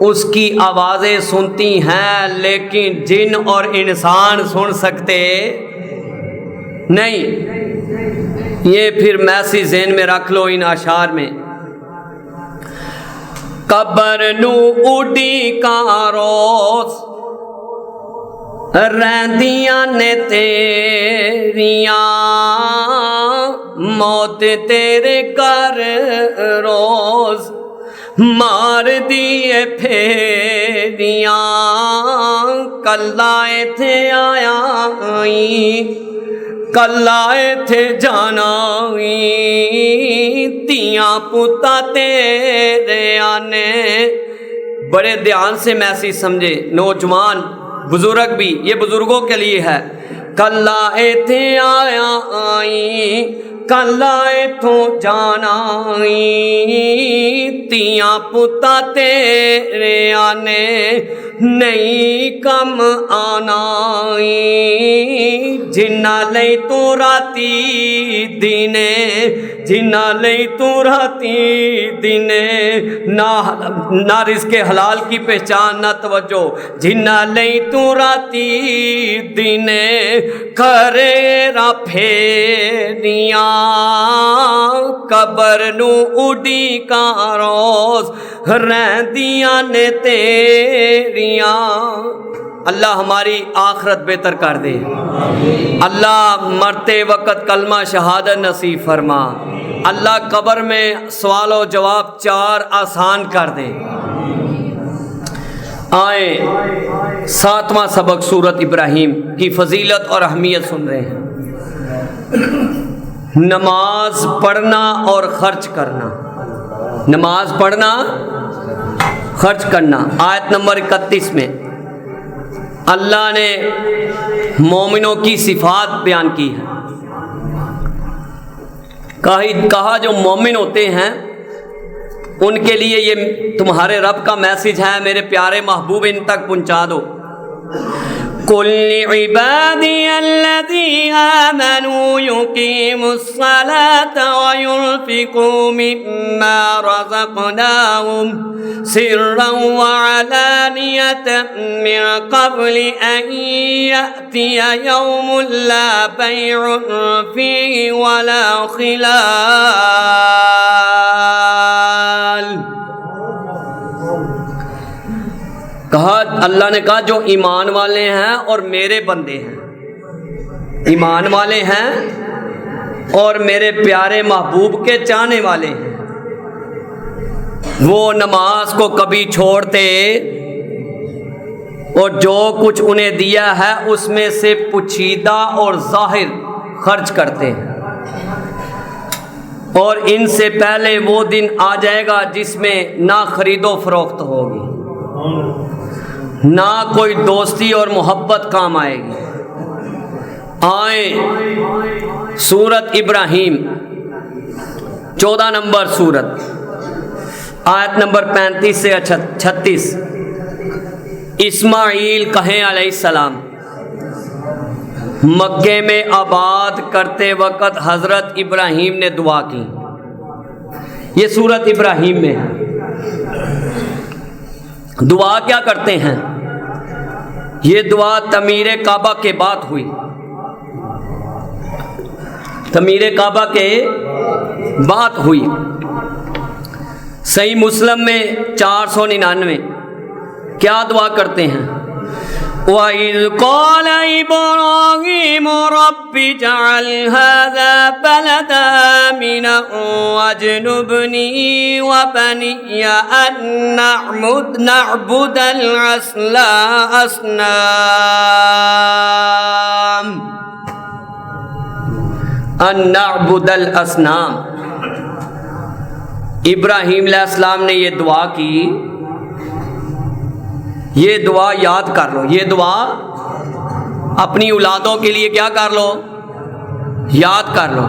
اس کی آوازیں سنتی ہیں، لیکن جن اور انسان سن سکتے نہیں. یہ پھر میسج ذہن میں رکھ لو ان اشعار میں. قبر نو اڈی کاروس رہندیاں نے تیریاں موت تیرے کر روز مار دیے پھیریاں کل آئے تھے آیا کل آئے تھے جانا تیاں پتا تیرے آنے. بڑے دھیان سے میسج سمجھے نوجوان بزرگ بھی، یہ بزرگوں کے لیے ہے. کل آئے تھے آیا کل آئے تو جانا تیاں پتا تیرے آنے نہیں کم آنا جنہ لئی تو راتی دینے جنہ لئی تو راتی دینے نہ رزق حلال کی پہچان نہ توجہ جنہ لئی تو راتی دینے کرے را پھیریاں قبر نو اڈی کاروز رہندیاں نے تیریاں. اللہ ہماری آخرت بہتر کر دے. اللہ مرتے وقت کلمہ شہادت نصیب فرما. اللہ قبر میں سوال و جواب 4 آسان کر دے. آئیں 7واں سبق سورت ابراہیم کی فضیلت اور اہمیت سن رہے ہیں. نماز پڑھنا اور خرچ کرنا. نماز پڑھنا خرچ کرنا. آیت نمبر 31 میں اللہ نے مومنوں کی صفات بیان کی ہے. کہا جو مومن ہوتے ہیں ان کے لیے یہ تمہارے رب کا میسج ہے، میرے پیارے محبوب ان تک پہنچا دو. قل لعبادي الذين آمنوا يقيموا الصلاة وينفقوا مما رزقناهم سرا وعلانية من قبل أن يأتي يوم لا بيع فيه ولا خلال. کہا اللہ نے کہا جو ایمان والے ہیں اور میرے بندے ہیں، ایمان والے ہیں اور میرے پیارے محبوب کے چاہنے والے ہیں، وہ نماز کو کبھی چھوڑتے اور جو کچھ انہیں دیا ہے اس میں سے پوشیدہ اور ظاہر خرچ کرتے ہیں. اور ان سے پہلے وہ دن آ جائے گا جس میں نہ خرید و فروخت ہوگی، نہ کوئی دوستی اور محبت کام آئے گی. آئیں سورت ابراہیم 14 نمبر سورت آیت نمبر 35 سے 36. اسماعیل کہیں علیہ السلام مکے میں آباد کرتے وقت حضرت ابراہیم نے دعا کی یہ سورت ابراہیم میں ہے۔ دعا کیا کرتے ہیں؟ یہ دعا تعمیر کعبہ کے بعد ہوئی، تعمیر کعبہ کے بعد ہوئی۔ صحیح مسلم میں 499 کیا دعا کرتے ہیں؟ وَإِذْ قَالَ إِبْرَاهِيمُ رَبِّ اجْعَلْ هَذَا بَلَدًا آمِنًا وَاجْنُبْنِي وَبَنِيَّ أَن نَّعْبُدَ الْأَصْنَامَ۔ ابراہیم علیہ السلام نے یہ دعا کی، یہ دعا یاد کر لو، یہ دعا اپنی اولادوں کے لیے کیا کر لو؟ یاد کر لو۔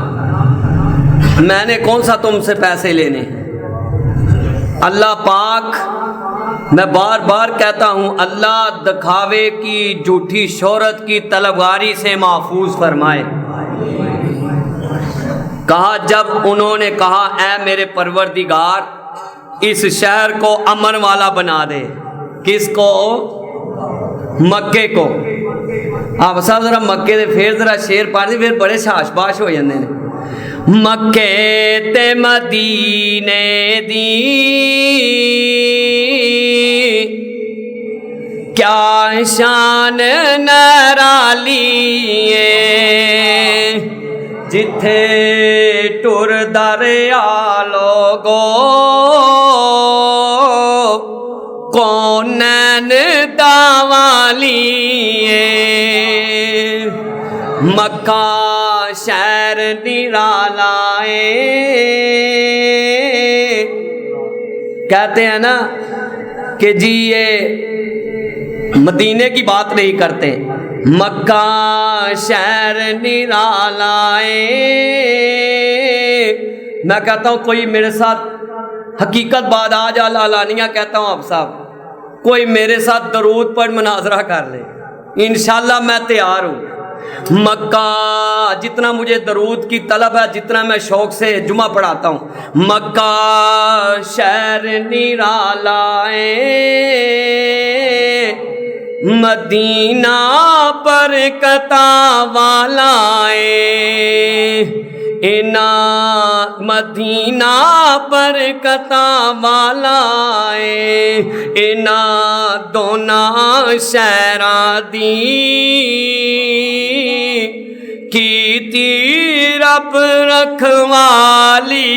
میں نے کون سا تم سے پیسے لینے ہیں؟ اللہ پاک، میں بار بار کہتا ہوں، اللہ دکھاوے کی، جھوٹی شہرت کی طلبگاری سے محفوظ فرمائے۔ کہا جب انہوں نے کہا اے میرے پروردگار اس شہر کو امن والا بنا دے، کس کو؟ مکے کو۔ آپ صاحب ذرا مکے دے پھر ذرا شیر پڑھ دی، پھر بڑے شاش باش ہو جاندے نے۔ مکے تے مدینے دی کیا شان نرالی جتھے ٹر دریا لوگو کونین داوالی مکہ شہر نرالا کہتے ہیں نا کہ جی یہ مدینے کی بات نہیں کرتے، مکہ شہر نرالا۔ میں کہتا ہوں کوئی میرے ساتھ حقیقت بات آج علانیہ کہتا ہوں، آپ صاحب کوئی میرے ساتھ درود پر مناظرہ کر لے، انشاءاللہ میں تیار ہوں۔ مکہ جتنا مجھے درود کی طلب ہے، جتنا میں شوق سے جمعہ پڑھاتا ہوں، مکہ شہر نرالا مدینہ پر کتا والا اینا مدینہ پر کتا والا اینا دونا شہراں دی کیتی رب رکھوالی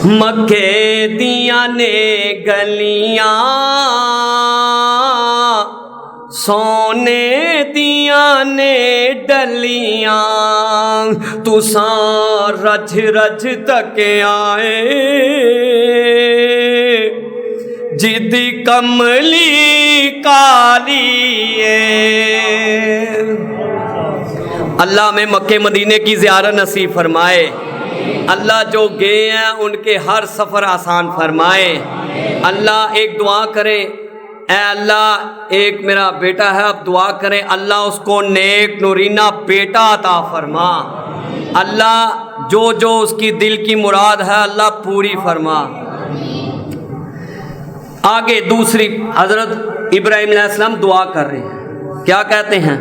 مکے دیاں نے گلیاں سونے دیاں نے ڈلیاں تساں رج رج تک آئے جدی کملی کالی اللہ میں مکے مدینے کی زیارت نصیب فرمائے۔ اللہ جو گئے ہیں ان کے ہر سفر آسان فرمائے۔ اللہ ایک دعا کرے، اے اللہ ایک میرا بیٹا ہے، اب دعا کریں اللہ اس کو نیک نورینہ بیٹا عطا فرما، اللہ جو جو اس کی دل کی مراد ہے اللہ پوری فرما۔ آگے دوسری حضرت ابراہیم علیہ السلام دعا کر رہے ہیں، کیا کہتے ہیں؟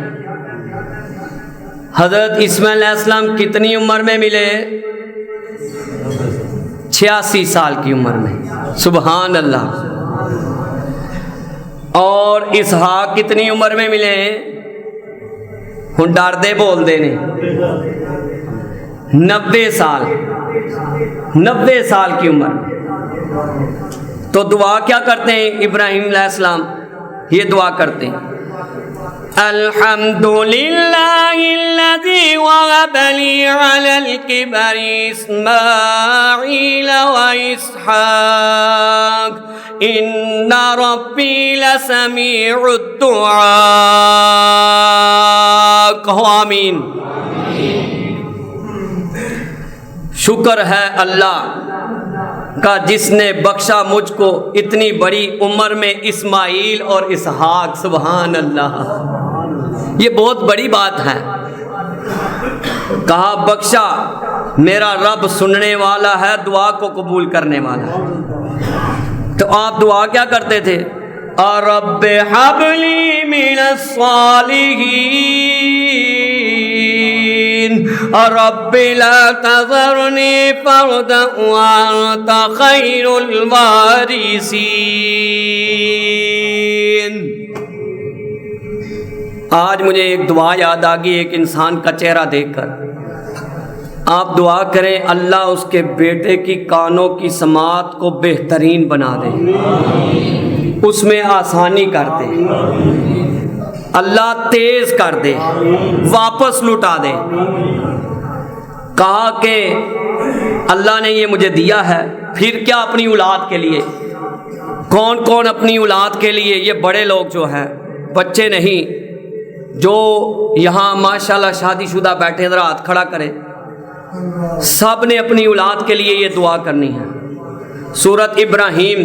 حضرت اسماعیل علیہ السلام کتنی عمر میں ملے؟ 86 سال کی عمر میں، سبحان اللہ۔ اور اسحاق کتنی عمر میں ملے؟ ہن ڈر دے بول دے نے 90 سال، 90 سال کی عمر میں۔ تو دعا کیا کرتے ہیں ابراہیم علیہ السلام؟ یہ دعا کرتے ہیں الحمدللہ الذی وهب لی علی الکبر اسماعیل و اسحاق ان ربی لسمیع الدعاء، کہو آمین۔ شکر ہے اللہ کا جس نے بخشا مجھ کو اتنی بڑی عمر میں اسماعیل اور اسحاق، سبحان اللہ، یہ بہت بڑی بات ہے۔ کہا بخشا میرا رب سننے والا ہے، دعا کو قبول کرنے والا ہے۔ تو آپ دعا کیا کرتے تھے؟ رب ہب لی من الصالحین رب لا تذرنی فردا وانت خیر الوارثین۔ آج مجھے ایک دعا یاد آ گئی ایک انسان کا چہرہ دیکھ کر۔ آپ دعا کریں اللہ اس کے بیٹے کی کانوں کی سماعت کو بہترین بنا دے، اس میں آسانی کر دے، اللہ تیز کر دے، واپس لوٹا دے۔ کہا کہ اللہ نے یہ مجھے دیا ہے، پھر کیا اپنی اولاد کے لیے؟ کون کون اپنی اولاد کے لیے؟ یہ بڑے لوگ جو ہیں، بچے نہیں، جو یہاں ماشاءاللہ شادی شدہ بیٹھے، ذرا ہاتھ کھڑا کریں۔ سب نے اپنی اولاد کے لیے یہ دعا کرنی ہے۔ سورت ابراہیم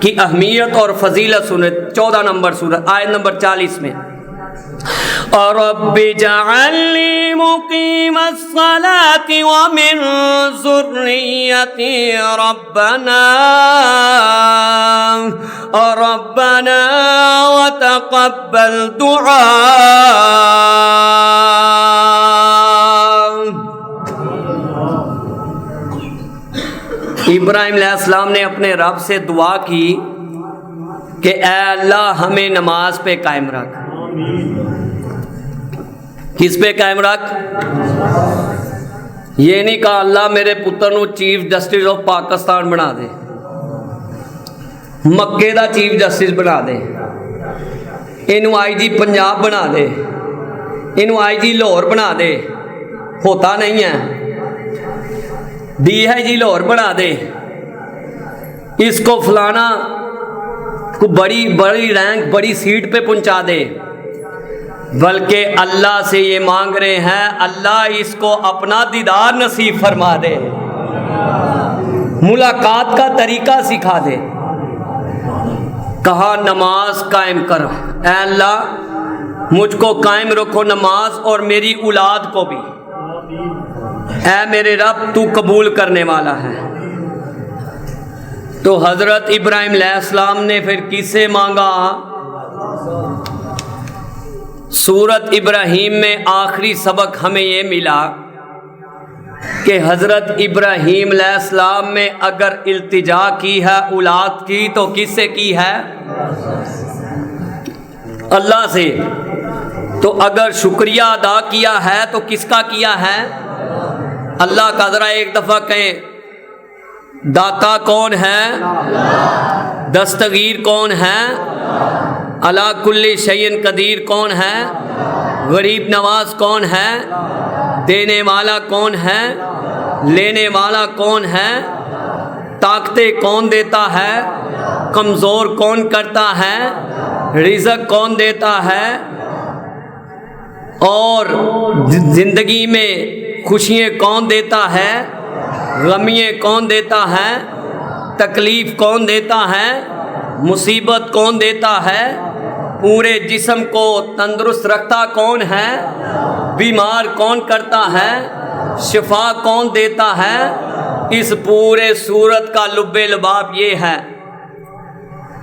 کی اہمیت اور فضیلت سنیں، 14 نمبر سورت، آیت نمبر 40 میں، رب اجعلنی مقیم الصلاة ومن ذریتی ربنا وتقبل دعاء۔ ابراہیم علیہ السلام نے اپنے رب سے دعا کی کہ اے اللہ ہمیں نماز پہ قائم رکھ۔ کس پہ قائم رکھ؟ یہ نہیں کہا اللہ میرے پتر نو چیف جسٹس آف پاکستان بنا دے، مکے دا چیف جسٹس بنا دے، اینو آئی جی پنجاب بنا دے، اینو آئی جی لاہور بنا دے۔ ہوتا نہیں ہے، ڈی آئی جی لاہور بنا دے، اس کو فلانا کو بڑی رینک بڑی سیٹ پہ پہنچا دے، بلکہ اللہ سے یہ مانگ رہے ہیں اللہ اس کو اپنا دیدار نصیب فرما دے، ملاقات کا طریقہ سکھا دے۔ کہا نماز قائم کرو، اے اللہ مجھ کو قائم رکھو نماز اور میری اولاد کو بھی، اے میرے رب تو قبول کرنے والا ہے۔ تو حضرت ابراہیم علیہ السلام نے پھر کس سے مانگا؟ سورت ابراہیم میں آخری سبق ہمیں یہ ملا کہ حضرت ابراہیم علیہ السلام میں اگر التجا کی ہے اولاد کی تو کس سے کی ہے؟ اللہ سے۔ تو اگر شکریہ ادا کیا ہے تو کس کا کیا ہے؟ اللہ کا۔ ذرا ایک دفعہ کہیں داتا کون ہے؟ دستگیر کون ہے؟ علی کل شیء قدیر کون ہے؟ غریب نواز کون ہے؟ دینے والا کون ہے؟ لینے والا کون ہے؟ طاقتیں کون دیتا ہے؟ کمزور کون کرتا ہے؟ رزق کون دیتا ہے؟ اور زندگی میں خوشیاں کون دیتا ہے؟ غمیاں کون دیتا ہے؟ تکلیف کون دیتا ہے؟ مصیبت کون دیتا ہے؟ پورے جسم کو تندرست رکھتا کون ہے؟ بیمار کون کرتا ہے؟ شفا کون دیتا ہے؟ اس پورے سورت کا لب لباب یہ ہے،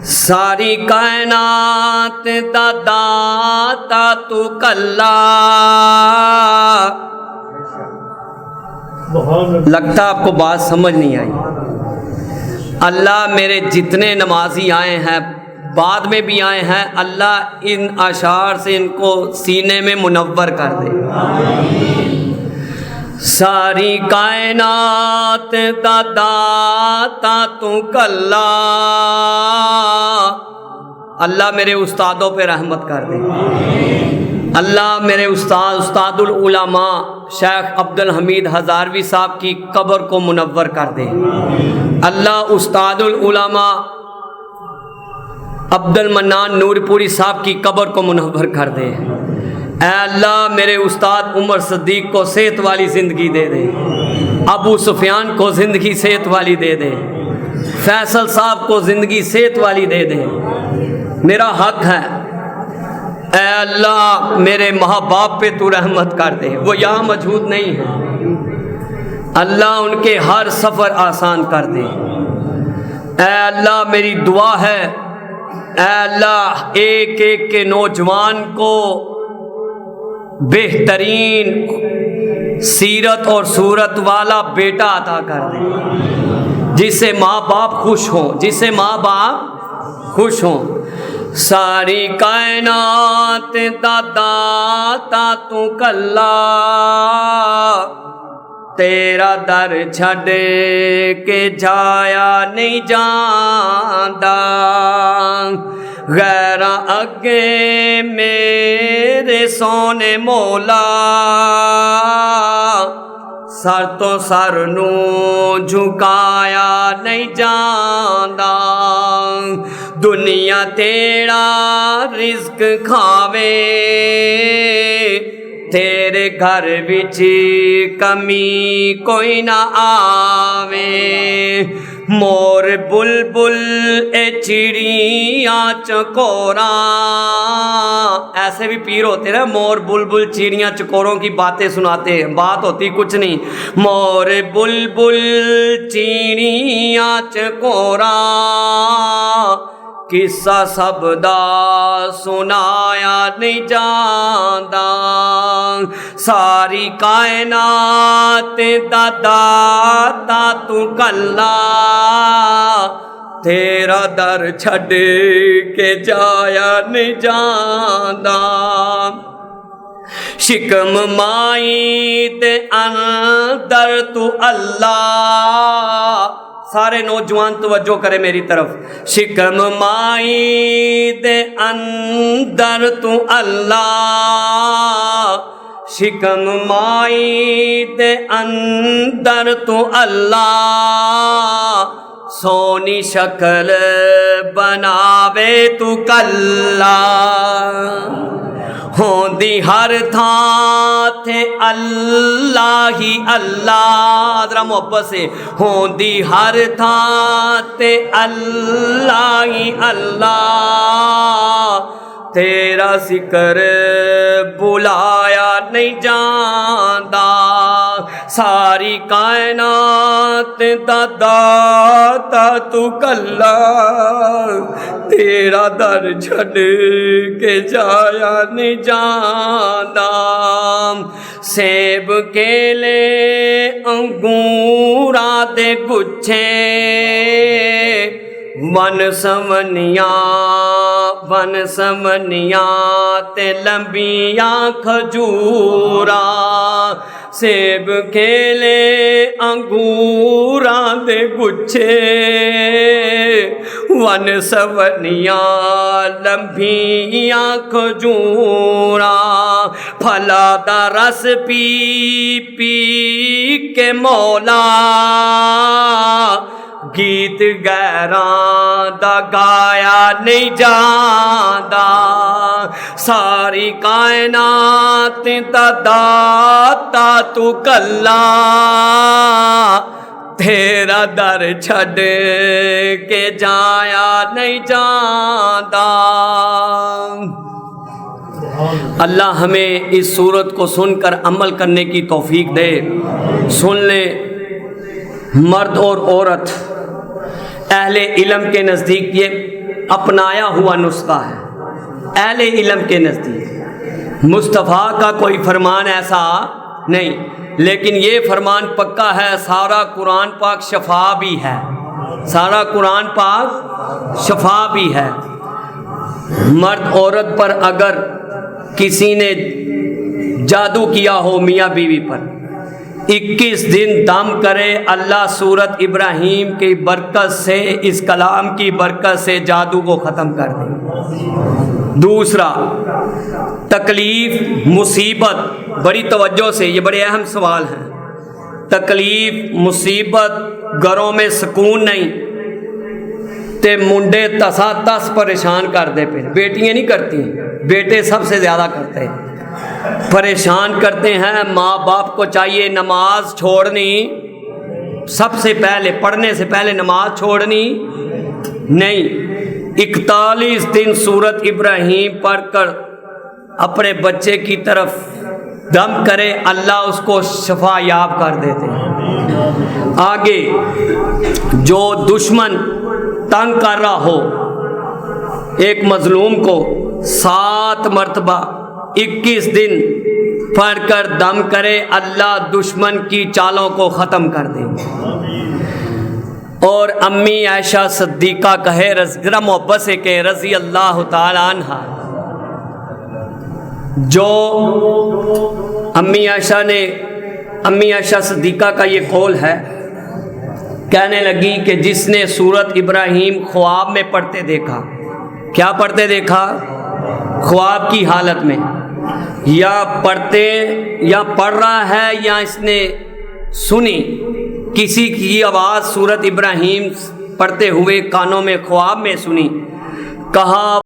ساری کائنات دا داتا تو کلا۔ لگتا آپ کو بات سمجھ نہیں آئی۔ اللہ میرے جتنے نمازی آئے ہیں بعد میں بھی آئے ہیں، اللہ ان اشعار سے ان کو سینے میں منور کر دے۔ ساری کائنات دا داتا تو کلا، اللہ میرے استادوں پہ رحمت کر دے۔ اللہ میرے استاد العلماء شیخ عبدالحمید ہزاروی صاحب کی قبر کو منور کر دے۔ اللہ استاد العلماء عبدالمنان نور پوری صاحب کی قبر کو منور کر دے۔ اے اللہ میرے استاد عمر صدیق کو صحت والی زندگی دے دے، ابو سفیان کو زندگی صحت والی دے دے، فیصل صاحب کو زندگی صحت والی دے دے۔ میرا حق ہے اے اللہ میرے ماں باپ پہ تو رحمت کر دے، وہ یہاں موجود نہیں ہے، اللہ ان کے ہر سفر آسان کر دے۔ اے اللہ میری دعا ہے، اے اللہ ایک ایک کے نوجوان کو بہترین سیرت اور صورت والا بیٹا عطا کر دے، جس سے ماں باپ خوش ہوں، جس سے ماں باپ خوش ہوں۔ ساری کائنات دا داتا تو کلا، تیرا در چھڈ کے جایا نہیں جاندا، غیراں اگے میرے سونے مولا، سر تو سر نو جھکایا نہیں جاندا، دنیا تیرا رزق کھاوے، تیرے گھر وچ کمی کوئی نہ آوے، مور بلبل اے چڑیاں چکوراں، ایسے بھی پیر ہوتے نا، مور بلبل چڑیاں چکوروں کی باتیں سناتے ہیں، بات ہوتی کچھ نہیں، مور بلبل چڑیاں چکوراں، قصہ سب دا سنایا نہیں جاندا، ساری کائنات دا داتا تو کلا، تیرا در چھڈ کے جایا نہیں جاندا، شکم مائی دے اندر تو اللہ، سارے نوجوان توجہ کرے میری طرف، شکم مائی دے اندر تو اللہ، شکم مائی دے اندر تو اللہ، سونی شکل بناوے تو کلا، ہوندی ہر تھان تے اللہ ہی اللہ، ذرا محبت سے، ہوندی ہر تھان تے اللہ ہی اللہ، تیرا ذکر بلایا نہیں جاندا، ساری کائنات دا داتا تو کلا، تیرا در چھڈ کے جایا نہیں جاندا، سیب کیلے انگوراں دے گچھے، ون سمنیاں تے لمبیاں کھجوراں، سیب کیلے انگوراں دے گچھے، ون سمنیاں لمبیاں کھجوراں، پھلا دا رس پی پی کے مولا، گیت غیراں دا گایا نہیں جاندا، ساری کائنات دا داتا تو کلا، تیرا در چھڈ کے جایا نہیں جاندا۔ اللہ ہمیں اس صورت کو سن کر عمل کرنے کی توفیق دے۔ سن لیں، مرد اور عورت اہل علم کے نزدیک یہ اپنایا ہوا نسخہ ہے، اہل علم کے نزدیک مصطفیٰ کا کوئی فرمان ایسا نہیں، لیکن یہ فرمان پکا ہے، سارا قرآن پاک شفا بھی ہے، سارا قرآن پاک شفا بھی ہے۔ مرد عورت پر اگر کسی نے جادو کیا ہو میاں بیوی پر، 21 دن دم کرے، اللہ سورت ابراہیم کی برکت سے، اس کلام کی برکت سے جادو کو ختم کر دے۔ دوسرا، تکلیف مصیبت، بڑی توجہ سے، یہ بڑے اہم سوال ہیں، تکلیف مصیبت، گھروں میں سکون نہیں، تے منڈے تسا تس پریشان کر دے پہ، بیٹیاں نہیں کرتی، بیٹے سب سے زیادہ کرتے ہیں، پریشان کرتے ہیں۔ ماں باپ کو چاہیے نماز چھوڑنی، سب سے پہلے پڑھنے سے پہلے نماز چھوڑنی نہیں، 41 دن سورت ابراہیم پڑھ کر اپنے بچے کی طرف دم کرے، اللہ اس کو شفا یاب کر دیتے ہیں۔ آگے جو دشمن تنگ کر رہا ہو ایک مظلوم کو 7 مرتبہ 21 دن پڑھ کر دم کرے، اللہ دشمن کی چالوں کو ختم کر دے۔ اور امی عائشہ صدیقہ کہے، ذرا محبت سے کہ رضی اللہ تعالی عنہ، جو امی عائشہ صدیقہ کا یہ قول ہے، کہنے لگی کہ جس نے سورت ابراہیم خواب میں پڑھتے دیکھا، کیا پڑھتے دیکھا؟ خواب کی حالت میں، یا پڑھ رہا ہے یا اس نے سنی کسی کی آواز سورت ابراہیم پڑھتے ہوئے کانوں میں خواب میں سنی، کہا